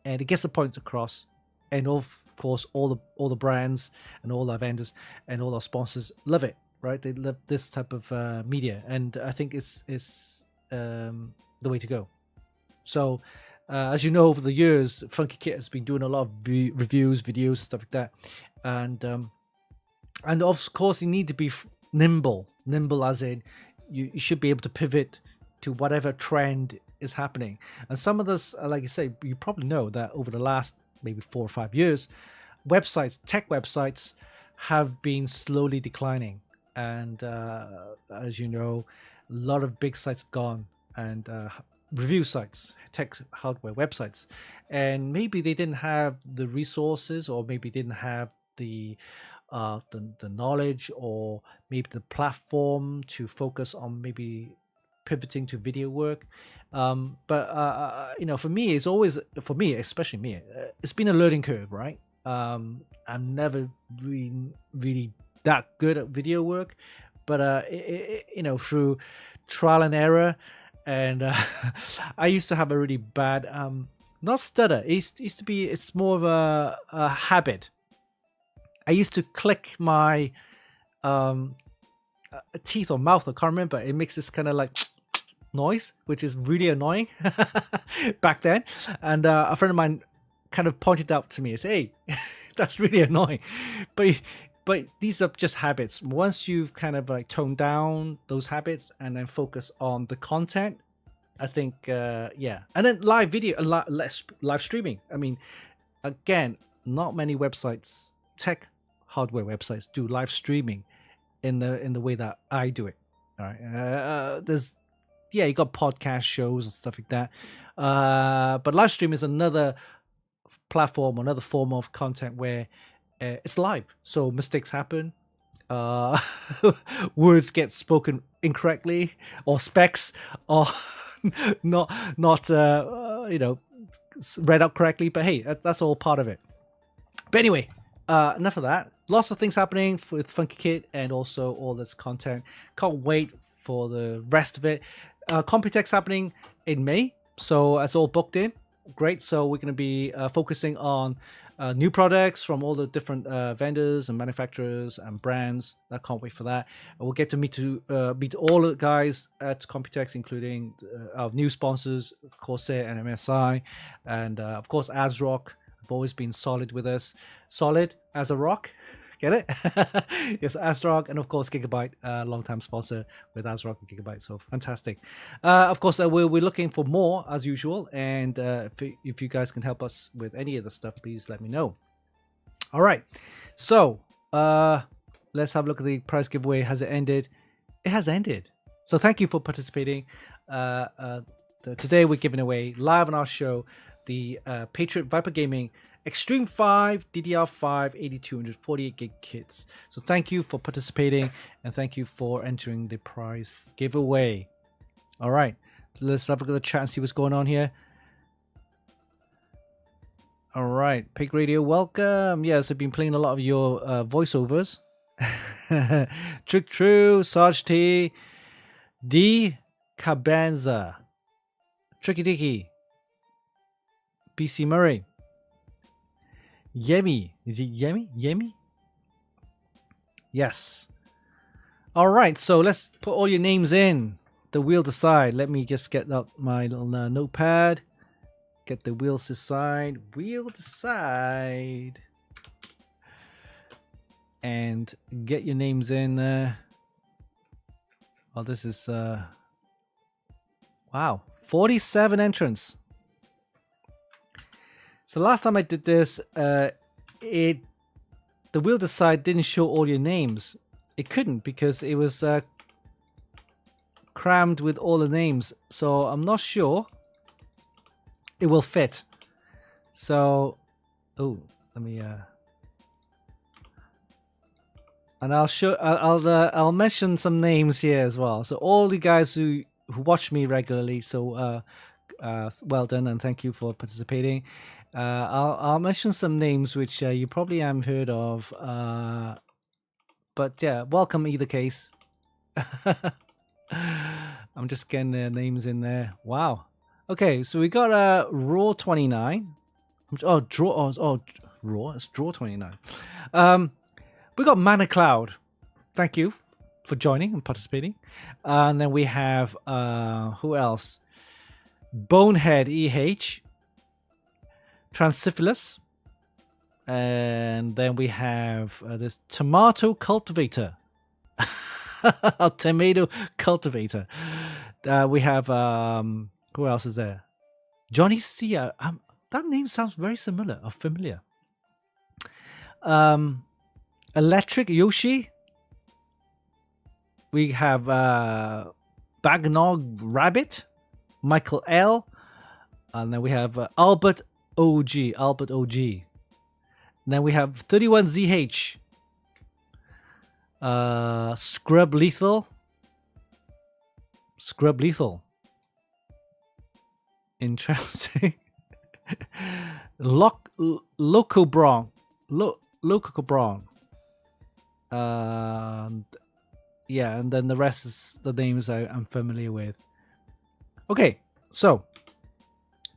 and it gets the point across. And of course, all the brands and all our vendors and all our sponsors love it, right? They love this type of media, and I think it's the way to go. So, as you know, over the years, Funkykit has been doing a lot of reviews, videos, stuff like that, and of course, you need to be nimble as in you should be able to pivot to whatever trend is happening. And some of this, like you say, you probably know that over the last maybe 4 or 5 years, tech websites have been slowly declining, and as you know, a lot of big sites have gone, and review sites, tech hardware websites, and maybe they didn't have the resources, or maybe didn't have the knowledge, or maybe the platform to focus on maybe pivoting to video work. But for me, it's always, for me, especially me, it's been a learning curve, right? I'm never really that good at video work, but through trial and error, and I used to have a really bad not stutter. It used to be, it's more of a habit. I used to click my teeth or mouth, I can't remember. It makes this kind of like noise, which is really annoying back then. And a friend of mine kind of pointed out to me and said, "Hey, that's really annoying." But these are just habits. Once you've kind of like toned down those habits and then focus on the content, I think, yeah. And then live video, live streaming. I mean, again, not many websites, tech hardware websites, do live streaming in the way that I do it. All right. You got podcast shows and stuff like that. But live stream is another platform, another form of content where it's live, so mistakes happen, words get spoken incorrectly, or specs or not read out correctly, but hey, that's all part of it. But anyway, enough of that. Lots of things happening with Funkykit and also all this content. Can't wait for the rest of it. Computex happening in May, so that's all booked in. Great. So we're going to be focusing on new products from all the different vendors and manufacturers and brands. I can't wait for that. And we'll get to meet all the guys at Computex, including our new sponsors, Corsair and MSI, and of course ASRock. Have always been solid with us. Solid as a rock. Get it? Yes, ASRock, and of course Gigabyte, long-time sponsor with ASRock and Gigabyte. So fantastic. Of course, we're looking for more as usual, and if you guys can help us with any of the stuff, please let me know. All right, so let's have a look at the prize giveaway. Has it ended? It has ended. So thank you for participating. Today we're giving away live on our show the Patriot Viper Gaming Extreme 5 DDR5 8248 gig kits. So thank you for participating, and thank you for entering the prize giveaway. All right, let's have a look at the chat and see what's going on here. All right, Pig Radio, welcome. Yes, I've been playing a lot of your voiceovers. Trick True, Sarge T, D Cabanza, Tricky Dicky, BC Murray, Yemi. Is it Yemi? Yemi? Yes. All right, so let's put all your names in. The wheel decide. Let me just get up my little notepad. Get the wheels decide. Wheel decide. And get your names in there. Oh, this is... wow. 47 entrants. So last time I did this, the wheel decide didn't show all your names. It couldn't because it was crammed with all the names. So I'm not sure it will fit. So, let me. And I'll mention some names here as well. So all the guys who watch me regularly. So well done and thank you for participating. I'll mention some names which you probably haven't heard of, but yeah, welcome either case. I'm just getting their names in there. Wow. Okay, so we got Raw 29. Oh, Raw. It's Draw 29. We got Mana Cloud. Thank you for joining and participating. And then we have who else? Bonehead EH. Transsyphilis, and then we have this tomato cultivator. A tomato cultivator. We have who else is there? Johnny Sia. That name sounds very similar or familiar. Electric Yoshi. We have Bagnog Rabbit, Michael L, and then we have Albert OG. Then we have 31ZH, Scrub Lethal. Interesting. Loco Braun. Yeah, and then the rest is the names I'm familiar with. Okay, so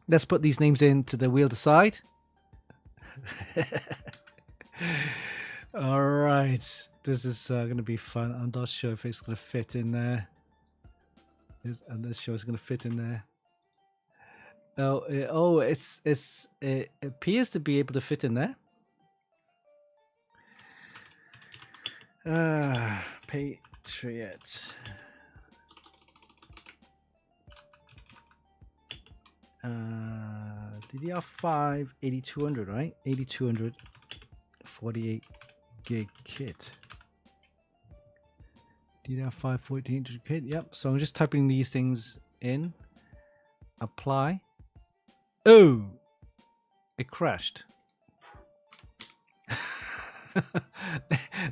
let's put these names into the wheel to side. All right, this is going to be fun. I'm not sure if it's going to fit in there. I'm not sure it's going to fit in there. It appears to be able to fit in there. Patriot. DDR5 8200, right? 8200 48 gig kit. DDR5 1400 kit. Yep. So I'm just typing these things in. Apply. Oh, it crashed.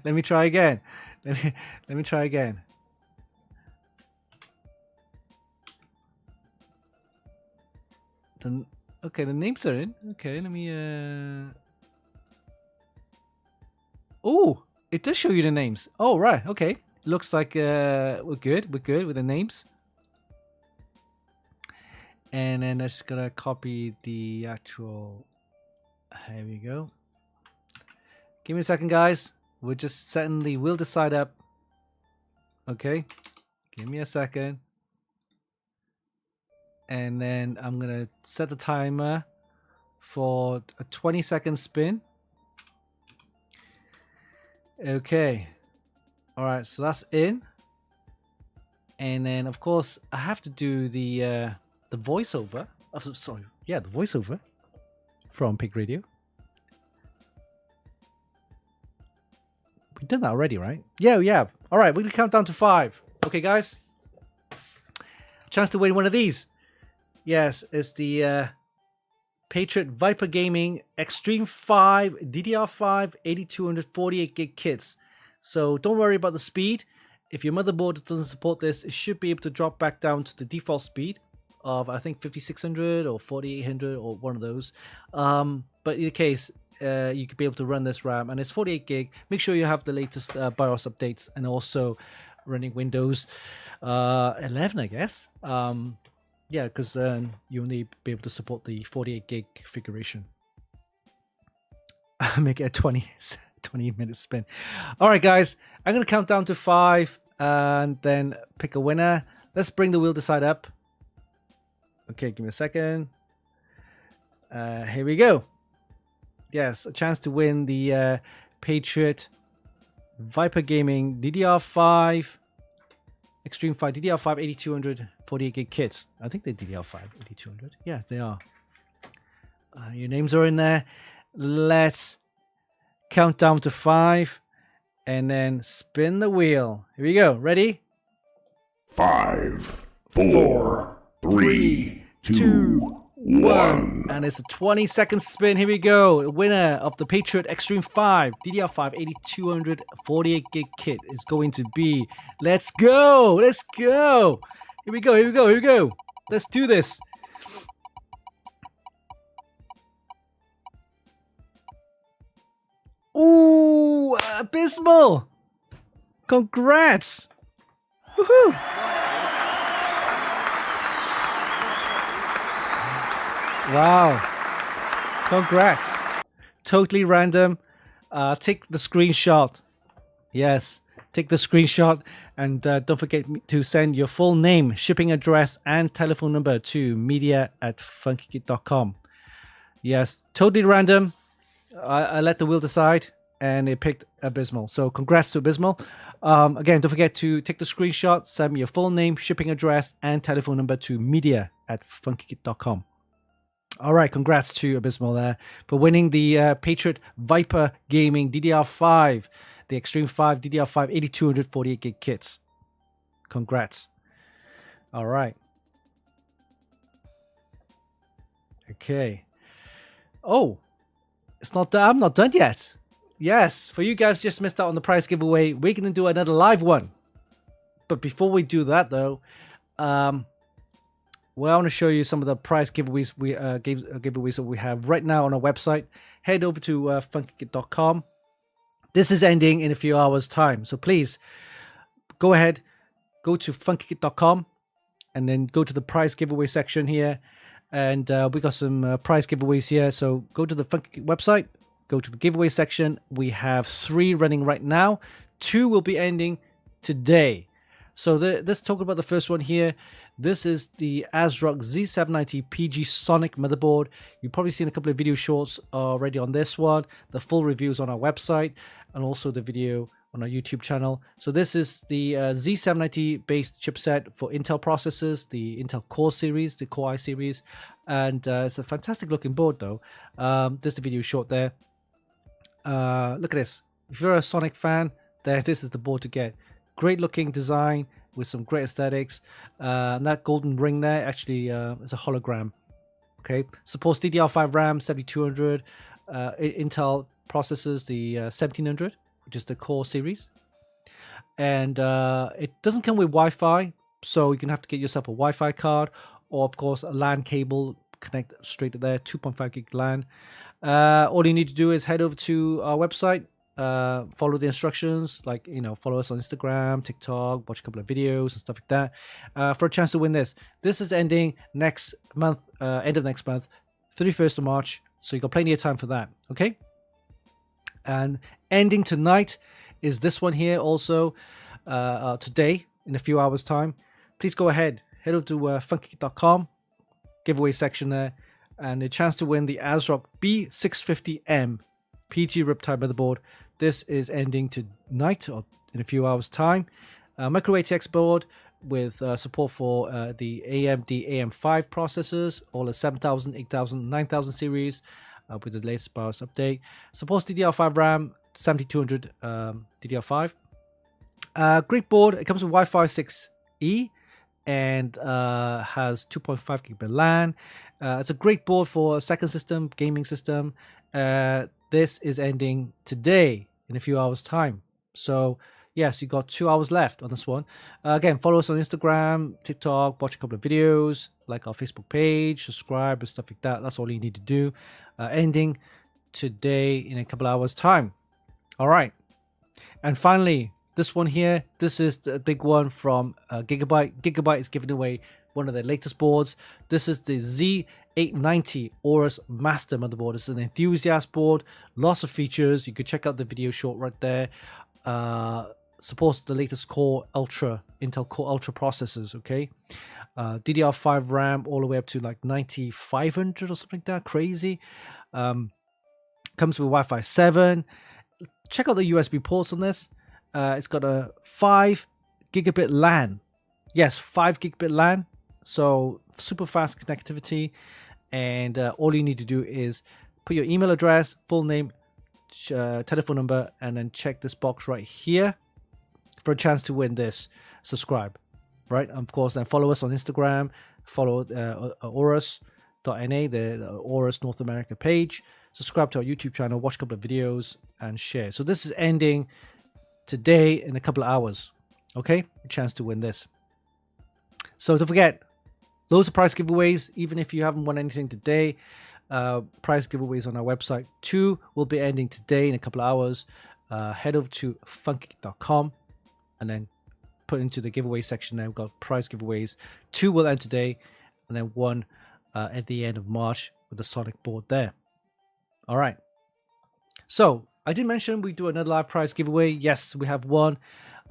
Let me try again. Let me try again. Okay, the names are in. Okay, let me. Oh, it does show you the names. Oh, right. Okay, looks like we're good. We're good with the names. And then I'm just gonna copy the actual. Here we go. Give me a second, guys. We're just setting the wheel to side up. Okay, give me a second. And then I'm gonna set the timer for a 20-second spin. Okay. All right, so that's in. And then of course I have to do the voiceover. Oh, sorry, yeah, the voiceover from Pig Radio. We did that already, right? Yeah, we have. All right, we're gonna count down to 5. Okay, guys. Chance to win one of these. Yes, it's the Patriot Viper Gaming Extreme 5 DDR5 8200 48 gig kits. So don't worry about the speed. If your motherboard doesn't support this, it should be able to drop back down to the default speed of, I think, 5600 or 4800 or one of those. But in the case, you could be able to run this RAM, and it's 48 gig. Make sure you have the latest BIOS updates and also running Windows 11, I guess. Yeah, because you only be able to support the 48 gig configuration. Make it a 20-minute spin. All right, guys, I'm going to count down to 5 and then pick a winner. Let's bring the wheel to side up. Okay, give me a second. Here we go. Yes, a chance to win the Patriot Viper Gaming DDR5 Extreme 5 DDR5 8200 48 gig kits. I think they're DDR5 8200. Yeah, they are. Your names are in there. Let's count down to 5 and then spin the wheel. Here we go. Ready? 5, 4, 3, 2, 1. And it's a 20-second spin. Here we go. The winner of the Patriot Extreme 5 DDR5 8200 48 gig kit is going to be. Let's go. Let's go. Here we go. Here we go. Here we go. Let's do this. Ooh, Abysmal. Congrats. Woohoo. Wow. Congrats. Totally random. Take the screenshot. Yes. Take the screenshot and don't forget to send your full name, shipping address, and telephone number to media@funkykit.com. Yes. Totally random. I let the wheel decide and it picked Abysmal. So congrats to Abysmal. Again, don't forget to take the screenshot, send me your full name, shipping address, and telephone number to media@funkykit.com. All right, congrats to Abysmal there for winning the Patriot Viper Gaming DDR5, the Extreme 5 DDR5 8200 48 gig kits. Congrats. All right. Okay. Oh, it's not done. I'm not done yet. Yes, for you guys just missed out on the prize giveaway, we're going to do another live one. But before we do that, though, well, I want to show you some of the prize giveaways giveaways that we have right now on our website. Head over to funkykit.com. This is ending in a few hours' time, so please go ahead, go to funkykit.com, and then go to the prize giveaway section here. And we got some prize giveaways here. So go to the Funkykit website, go to the giveaway section. We have 3 running right now. 2 will be ending today. So let's talk about the first one here. This is the ASRock Z790 PG Sonic motherboard. You've probably seen a couple of video shorts already on this one. The full reviews on our website and also the video on our YouTube channel. So this is the Z790 based chipset for Intel processors, the Intel Core series, the Core i series. And it's a fantastic looking board though. There's the video short there. Look at this. If you're a Sonic fan, then this is the board to get. Great looking design with some great aesthetics. And that golden ring there actually is a hologram. Okay, supports DDR5 RAM, 7200, Intel processors, the 1700, which is the Core series. And it doesn't come with Wi-Fi, so you're gonna have to get yourself a Wi-Fi card, or of course a LAN cable, connect straight to there, 2.5 gig LAN. All you need to do is head over to our website, follow the instructions, like, you know, follow us on Instagram, TikTok, watch a couple of videos and stuff like that, for a chance to win this. This is ending next month, end of next month, 31st of March, so you got plenty of time for that. Okay, and ending tonight is this one here also, today in a few hours time. Please go ahead, head over to funkykit.com, giveaway section there, and a chance to win the ASRock B850 PG Riptide motherboard. This is ending tonight or in a few hours time. Micro ATX board with support for the AMD AM5 processors, all the 7000, 8000, 9000 series with the latest BIOS update. Supports DDR5 RAM, 7200 DDR5. Great board. It comes with Wi-Fi 6E and has 2.5 gigabit LAN. It's a great board for a second system, gaming system. This is ending today in a few hours time. So yes, you got 2 hours left on this one. Again, follow us on Instagram, TikTok, watch a couple of videos, like our Facebook page, subscribe and stuff like that. That's all you need to do. Ending today in a couple hours time. All right. And finally, this one here, this is the big one from Gigabyte. Gigabyte is giving away one of their latest boards. This is the Z890 Aorus Master motherboard. It's an enthusiast board, lots of features. You could check out the video short right there. Supports the latest Core Ultra, Intel Core Ultra processors. Okay, DDR5 RAM all the way up to like 9500 or something like that. Crazy. Comes with Wi-Fi 7. Check out the USB ports on this. It's got a 5 gigabit LAN. Yes, 5 gigabit LAN. So super fast connectivity. And all you need to do is put your email address, full name, telephone number, and then check this box right here for a chance to win this. Subscribe, right? Of course, then follow us on Instagram. Follow Aorus.na, the Aorus North America page. Subscribe to our YouTube channel, watch a couple of videos, and share. So this is ending today in a couple of hours. Okay, a chance to win this. So don't forget, loads of prize giveaways. Even if you haven't won anything today, prize giveaways on our website. 2 will be ending today in a couple of hours. Head over to funkykit.com and then put into the giveaway section there. We've got prize giveaways. 2 will end today, and then 1 at the end of March with the Sonic board there. All right. So I did mention we do another live prize giveaway. Yes, we have one.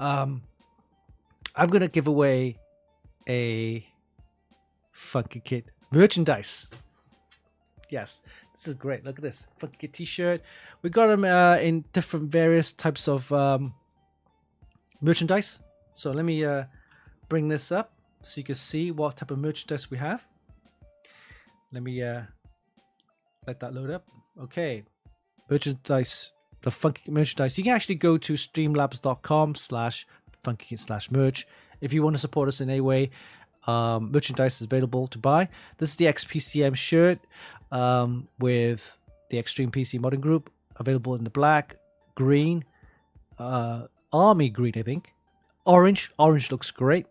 I'm going to give away a Funkykit merchandise. Yes, this is great. Look at this Funkykit t-shirt. We got them in different various types of merchandise. So let me bring this up so you can see what type of merchandise we have. Let me let that load up. Okay, merchandise, the Funkykit merchandise. You can actually go to streamlabs.com/Funkykit Funkykit/merch. If you want to support us in any way, merchandise is available to buy. This is the XPCM shirt with the Extreme PC Modding Group, available in the black, green, army green, I think, orange. Orange looks great,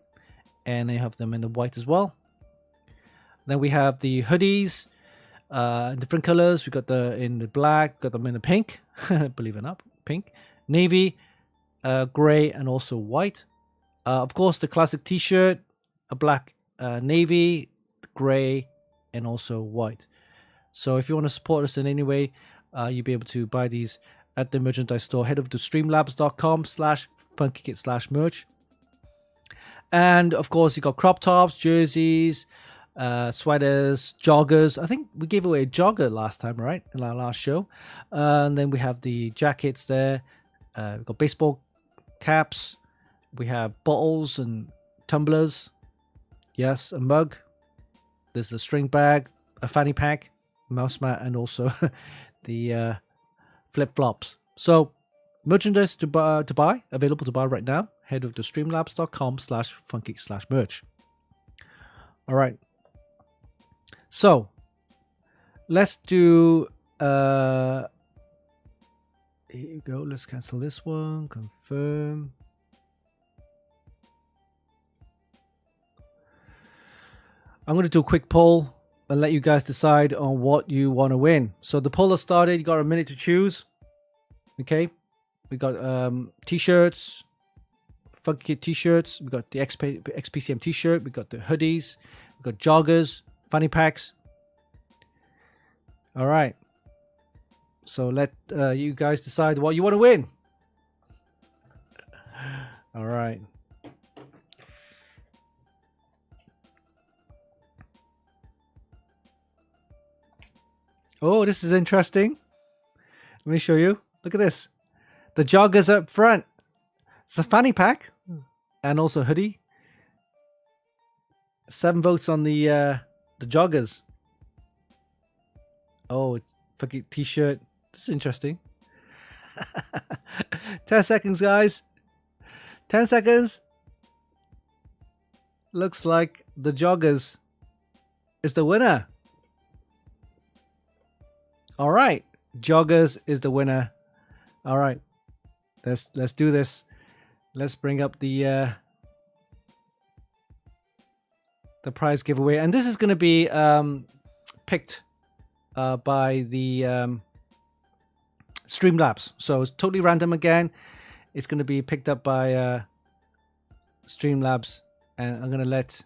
and they have them in the white as well. Then we have the hoodies, different colors. We got the in the black, got them in the pink, believe it or not, pink, navy, gray, and also white. Of course, the classic T-shirt, a black, navy, gray, and also white. So if you want to support us in any way, you'll be able to buy these at the merchandise store. Head over to streamlabs.com/funkykit/merch. And of course, you got crop tops, jerseys, sweaters, joggers. I think we gave away a jogger last time, right? In our last show. And then we have the jackets there. We've got baseball caps. We have bottles and tumblers. Yes, a mug. There's a string bag, a fanny pack, mouse mat, and also the flip-flops. So merchandise to buy, available to buy right now. Head over to streamlabs.com/funky/merch. All right. So let's do here you go. Let's cancel this one. Confirm. I'm going to do a quick poll and let you guys decide on what you want to win. So the poll has started. You got a minute to choose. Okay. We got t-shirts, Funkykit t-shirts. We got the XPCM t-shirt. We got the hoodies. We got joggers, fanny packs. All right. So let you guys decide what you want to win. All right. Oh, this is interesting. Let me show you. Look at this. The joggers up front. It's a fanny pack and also hoodie. 7 votes on the joggers. Oh, it's fucking t-shirt. This is interesting. 10 seconds, guys. 10 seconds. Looks like the joggers is the winner. All right, joggers is the winner. All right, let's do this. Let's bring up the prize giveaway, and this is going to be picked by the Streamlabs. So it's totally random again. It's going to be picked up by Streamlabs, and I'm going to let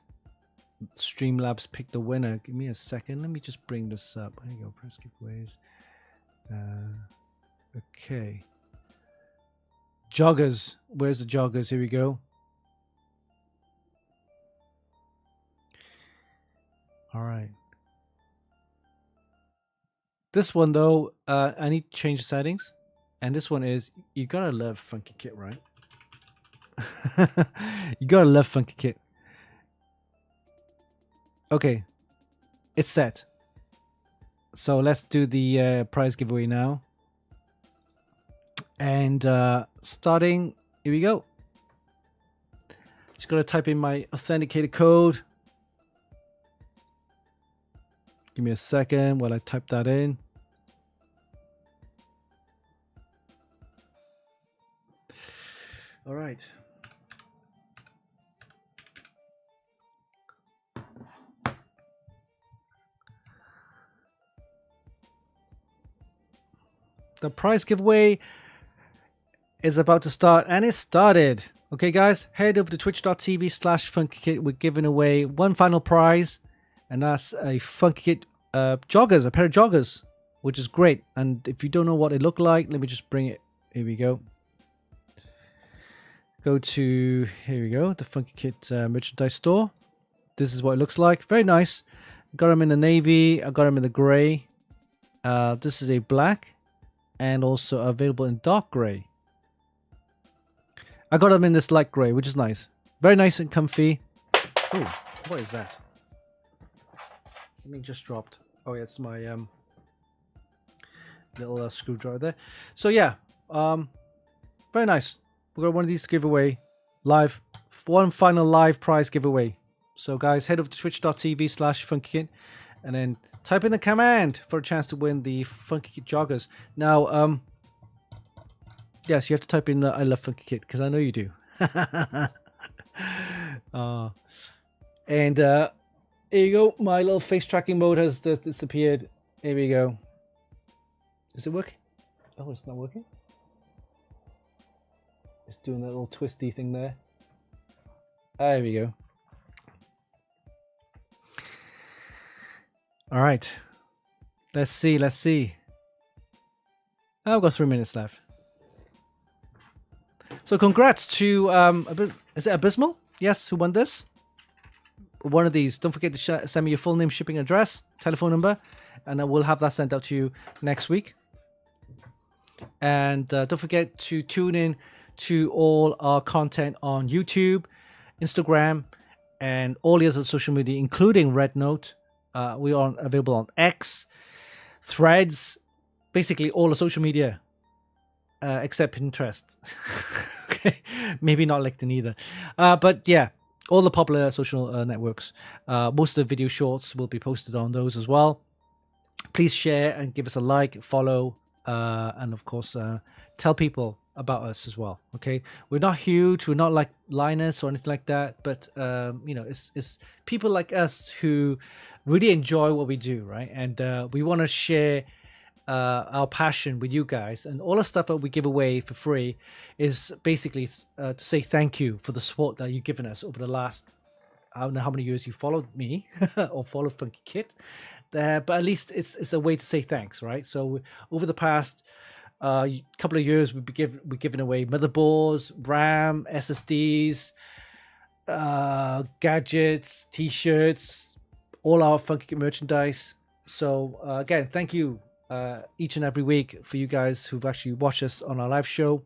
Streamlabs pick the winner. Give me a second. Let me just bring this up. There you go. Press giveaways. Okay. Joggers. Where's the joggers? Here we go. All right. This one though, I need to change the settings. And this one is, you gotta love Funkykit, right? You gotta love Funkykit. Okay, it's set. So let's do the prize giveaway now. And starting, here we go. Just gotta type in my authenticated code. Give me a second while I type that in. All right. The prize giveaway is about to start, and it started. Okay, guys, head over to twitch.tv/Funkykit. We're giving away one final prize, and that's a Funkykit joggers, a pair of joggers, which is great. And if you don't know what they look like, let me just bring it. Here we go. Go to, here we go, the Funkykit merchandise store. This is what it looks like. Very nice. Got them in the navy. I got them in the gray. This is a black, and also available in dark gray. I got them in this light gray, which is nice. Very nice and comfy. Oh, what is that? Something just dropped. Oh, yeah, it's my little screwdriver there. So yeah, very nice. We got one of these to give away. one final live prize giveaway. So guys, head over to twitch.tv/Funkykit and then type in the command for a chance to win the Funkykit joggers. Now, yes, you have to type in I love Funkykit because I know you do. And here you go. My little face tracking mode has disappeared. Here we go. Is it working? Oh, it's not working. It's doing that little twisty thing there. There we go. All right. Let's see. I've got 3 minutes left. So congrats to, is it Abysmal? Yes, who won this? One of these. Don't forget to send me your full name, shipping address, telephone number, and I will have that sent out to you next week. And don't forget to tune in to all our content on YouTube, Instagram, and all the other social media, including Red Note. We are available on X, Threads, basically all the social media, except Pinterest. Okay, maybe not LinkedIn either. But yeah, all the popular social networks. Most of the video shorts will be posted on those as well. Please share and give us a like, follow, and of course, tell people about us as well. Okay, we're not huge, we're not like Linus or anything like that, but you know, it's people like us who really enjoy what we do, right? And we want to share our passion with you guys, and all the stuff that we give away for free is basically to say thank you for the support that you've given us over the last, I don't know how many years you followed me or followed Funkykit, but at least it's a way to say thanks, right? So over the past couple of years, we've given away motherboards, RAM, SSDs, gadgets, t-shirts, all our Funkykit merchandise. So again, thank you each and every week for you guys who've actually watched us on our live show.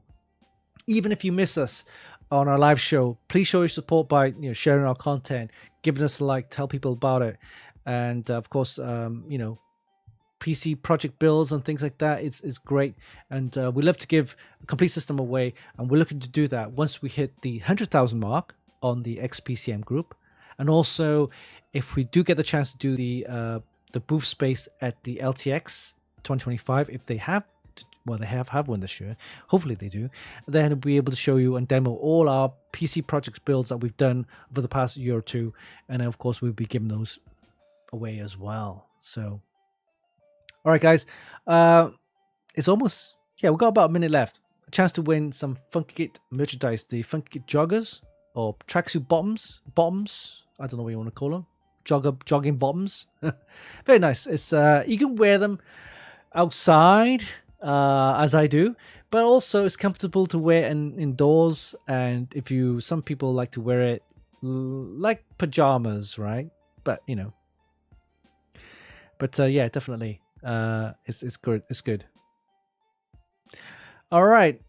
Even if you miss us on our live show, please show your support by sharing our content, giving us a like, tell people about it, and of course, PC project builds and things like that is great, and we love to give a complete system away, and we're looking to do that once we hit the 100,000 mark on the XPCM group, and also if we do get the chance to do the booth space at the LTX 2025, if they have, well, they have one this year, hopefully they do, then we'll be able to show you and demo all our PC project builds that we've done over the past year or two, and of course we'll be giving those away as well. So all right, guys, it's almost, we've got about a minute left. A chance to win some Funkykit merchandise, the Funkykit joggers or tracksuit bottoms, I don't know what you want to call them, jogging bottoms. Very nice. It's you can wear them outside, as I do, but also it's comfortable to wear indoors. And some people like to wear it like pajamas, right? But yeah, definitely. It's good. It's good. All right.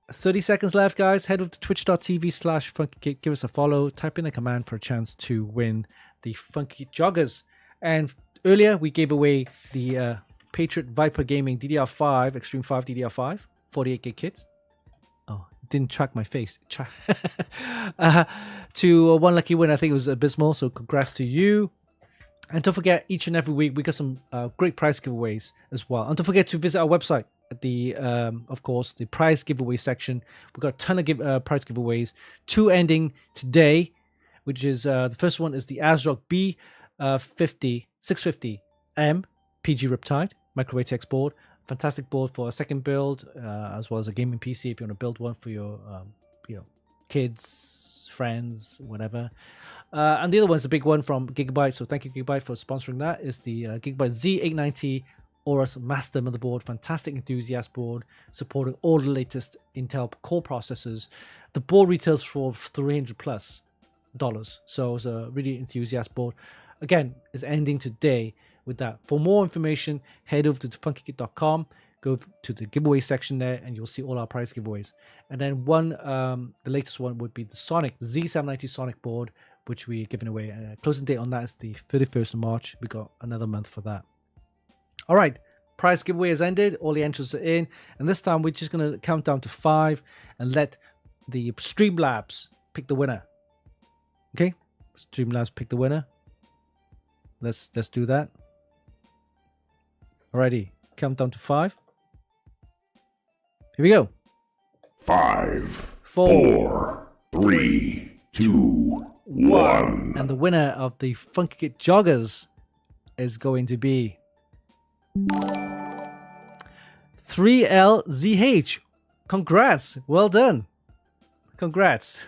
30 seconds left, guys. Head over to twitch.tv/Funkykit. Give us a follow. Type in a command for a chance to win the Funkykit joggers. And earlier we gave away the Patriot Viper Gaming DDR5, Extreme 5 DDR5, 48GB kits. Oh, it didn't track my face. To one lucky winner, I think it was Abysmal. So congrats to you. And don't forget, each and every week we got some great prize giveaways as well. And don't forget to visit our website at the, of course, the prize giveaway section. We've got a ton of prize giveaways. 2 ending today, which is the first one is the ASRock B850 650M PG Riptide microwave text board. Fantastic board for a second build, as well as a gaming PC if you want to build one for your, kids, friends, whatever. And the other one's a big one from Gigabyte, so thank you Gigabyte for sponsoring that. Is the Gigabyte Z890 Aorus Master motherboard, fantastic enthusiast board supporting all the latest Intel core processors. The board retails for $300+, so it's a really enthusiast board. Again, it's ending today with that. For more information, head over to funkykit.com, go to the giveaway section there, and you'll see all our prize giveaways. And then the latest one would be the Sonic Z790 Sonic board, which we're giving away. Closing date on that is the 31st of March. We got another month for that. All right, prize giveaway has ended. All the entries are in, and this time we're just going to count down to 5 and let the Streamlabs pick the winner. Okay, Streamlabs pick the winner. Let's do that. Alrighty, countdown to 5. Here we go. 5, 4, 3, 2, 1. And the winner of the Funkykit joggers is going to be 3LZH. Congrats. Well done. Congrats.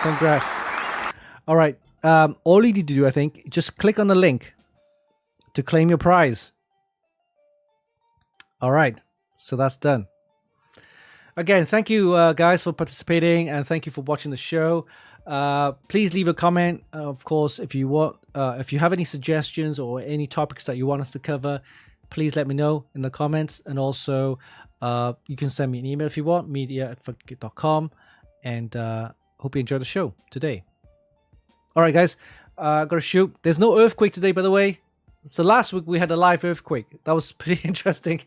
Congrats. All right. All you need to do, I think, just click on the link to claim your prize. All right. So that's done. Again, thank you guys for participating, and thank you for watching the show. Please leave a comment, of course, if you want. If you have any suggestions or any topics that you want us to cover, please let me know in the comments. And also, you can send me an email if you want, media@funkykit.com. And hope you enjoyed the show today. All right, guys, gotta shoot. There's no earthquake today, by the way. So last week we had a live earthquake. That was pretty interesting.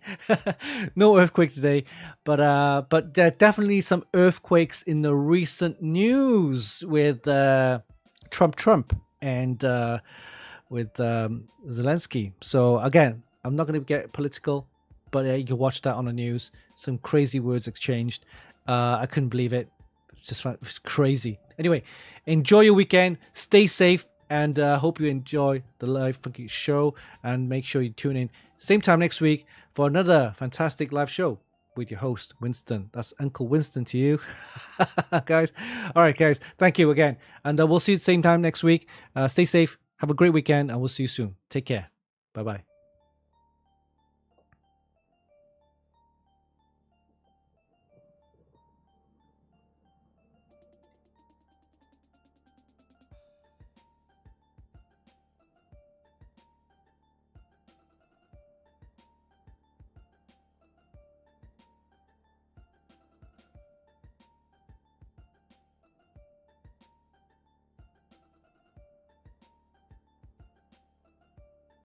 No earthquake today, but there are definitely some earthquakes in the recent news with Trump and with Zelensky. So again, I'm not going to get political, but you can watch that on the news. Some crazy words exchanged. I couldn't believe it. It's crazy. Anyway, enjoy your weekend. Stay safe. And hope you enjoy the live Funkykit show, and make sure you tune in same time next week for another fantastic live show with your host Winston. That's Uncle Winston to you. Guys. All right, guys, thank you again, and we'll see you the same time next week. Stay safe, have a great weekend, and we'll see you soon. Take care. Bye bye.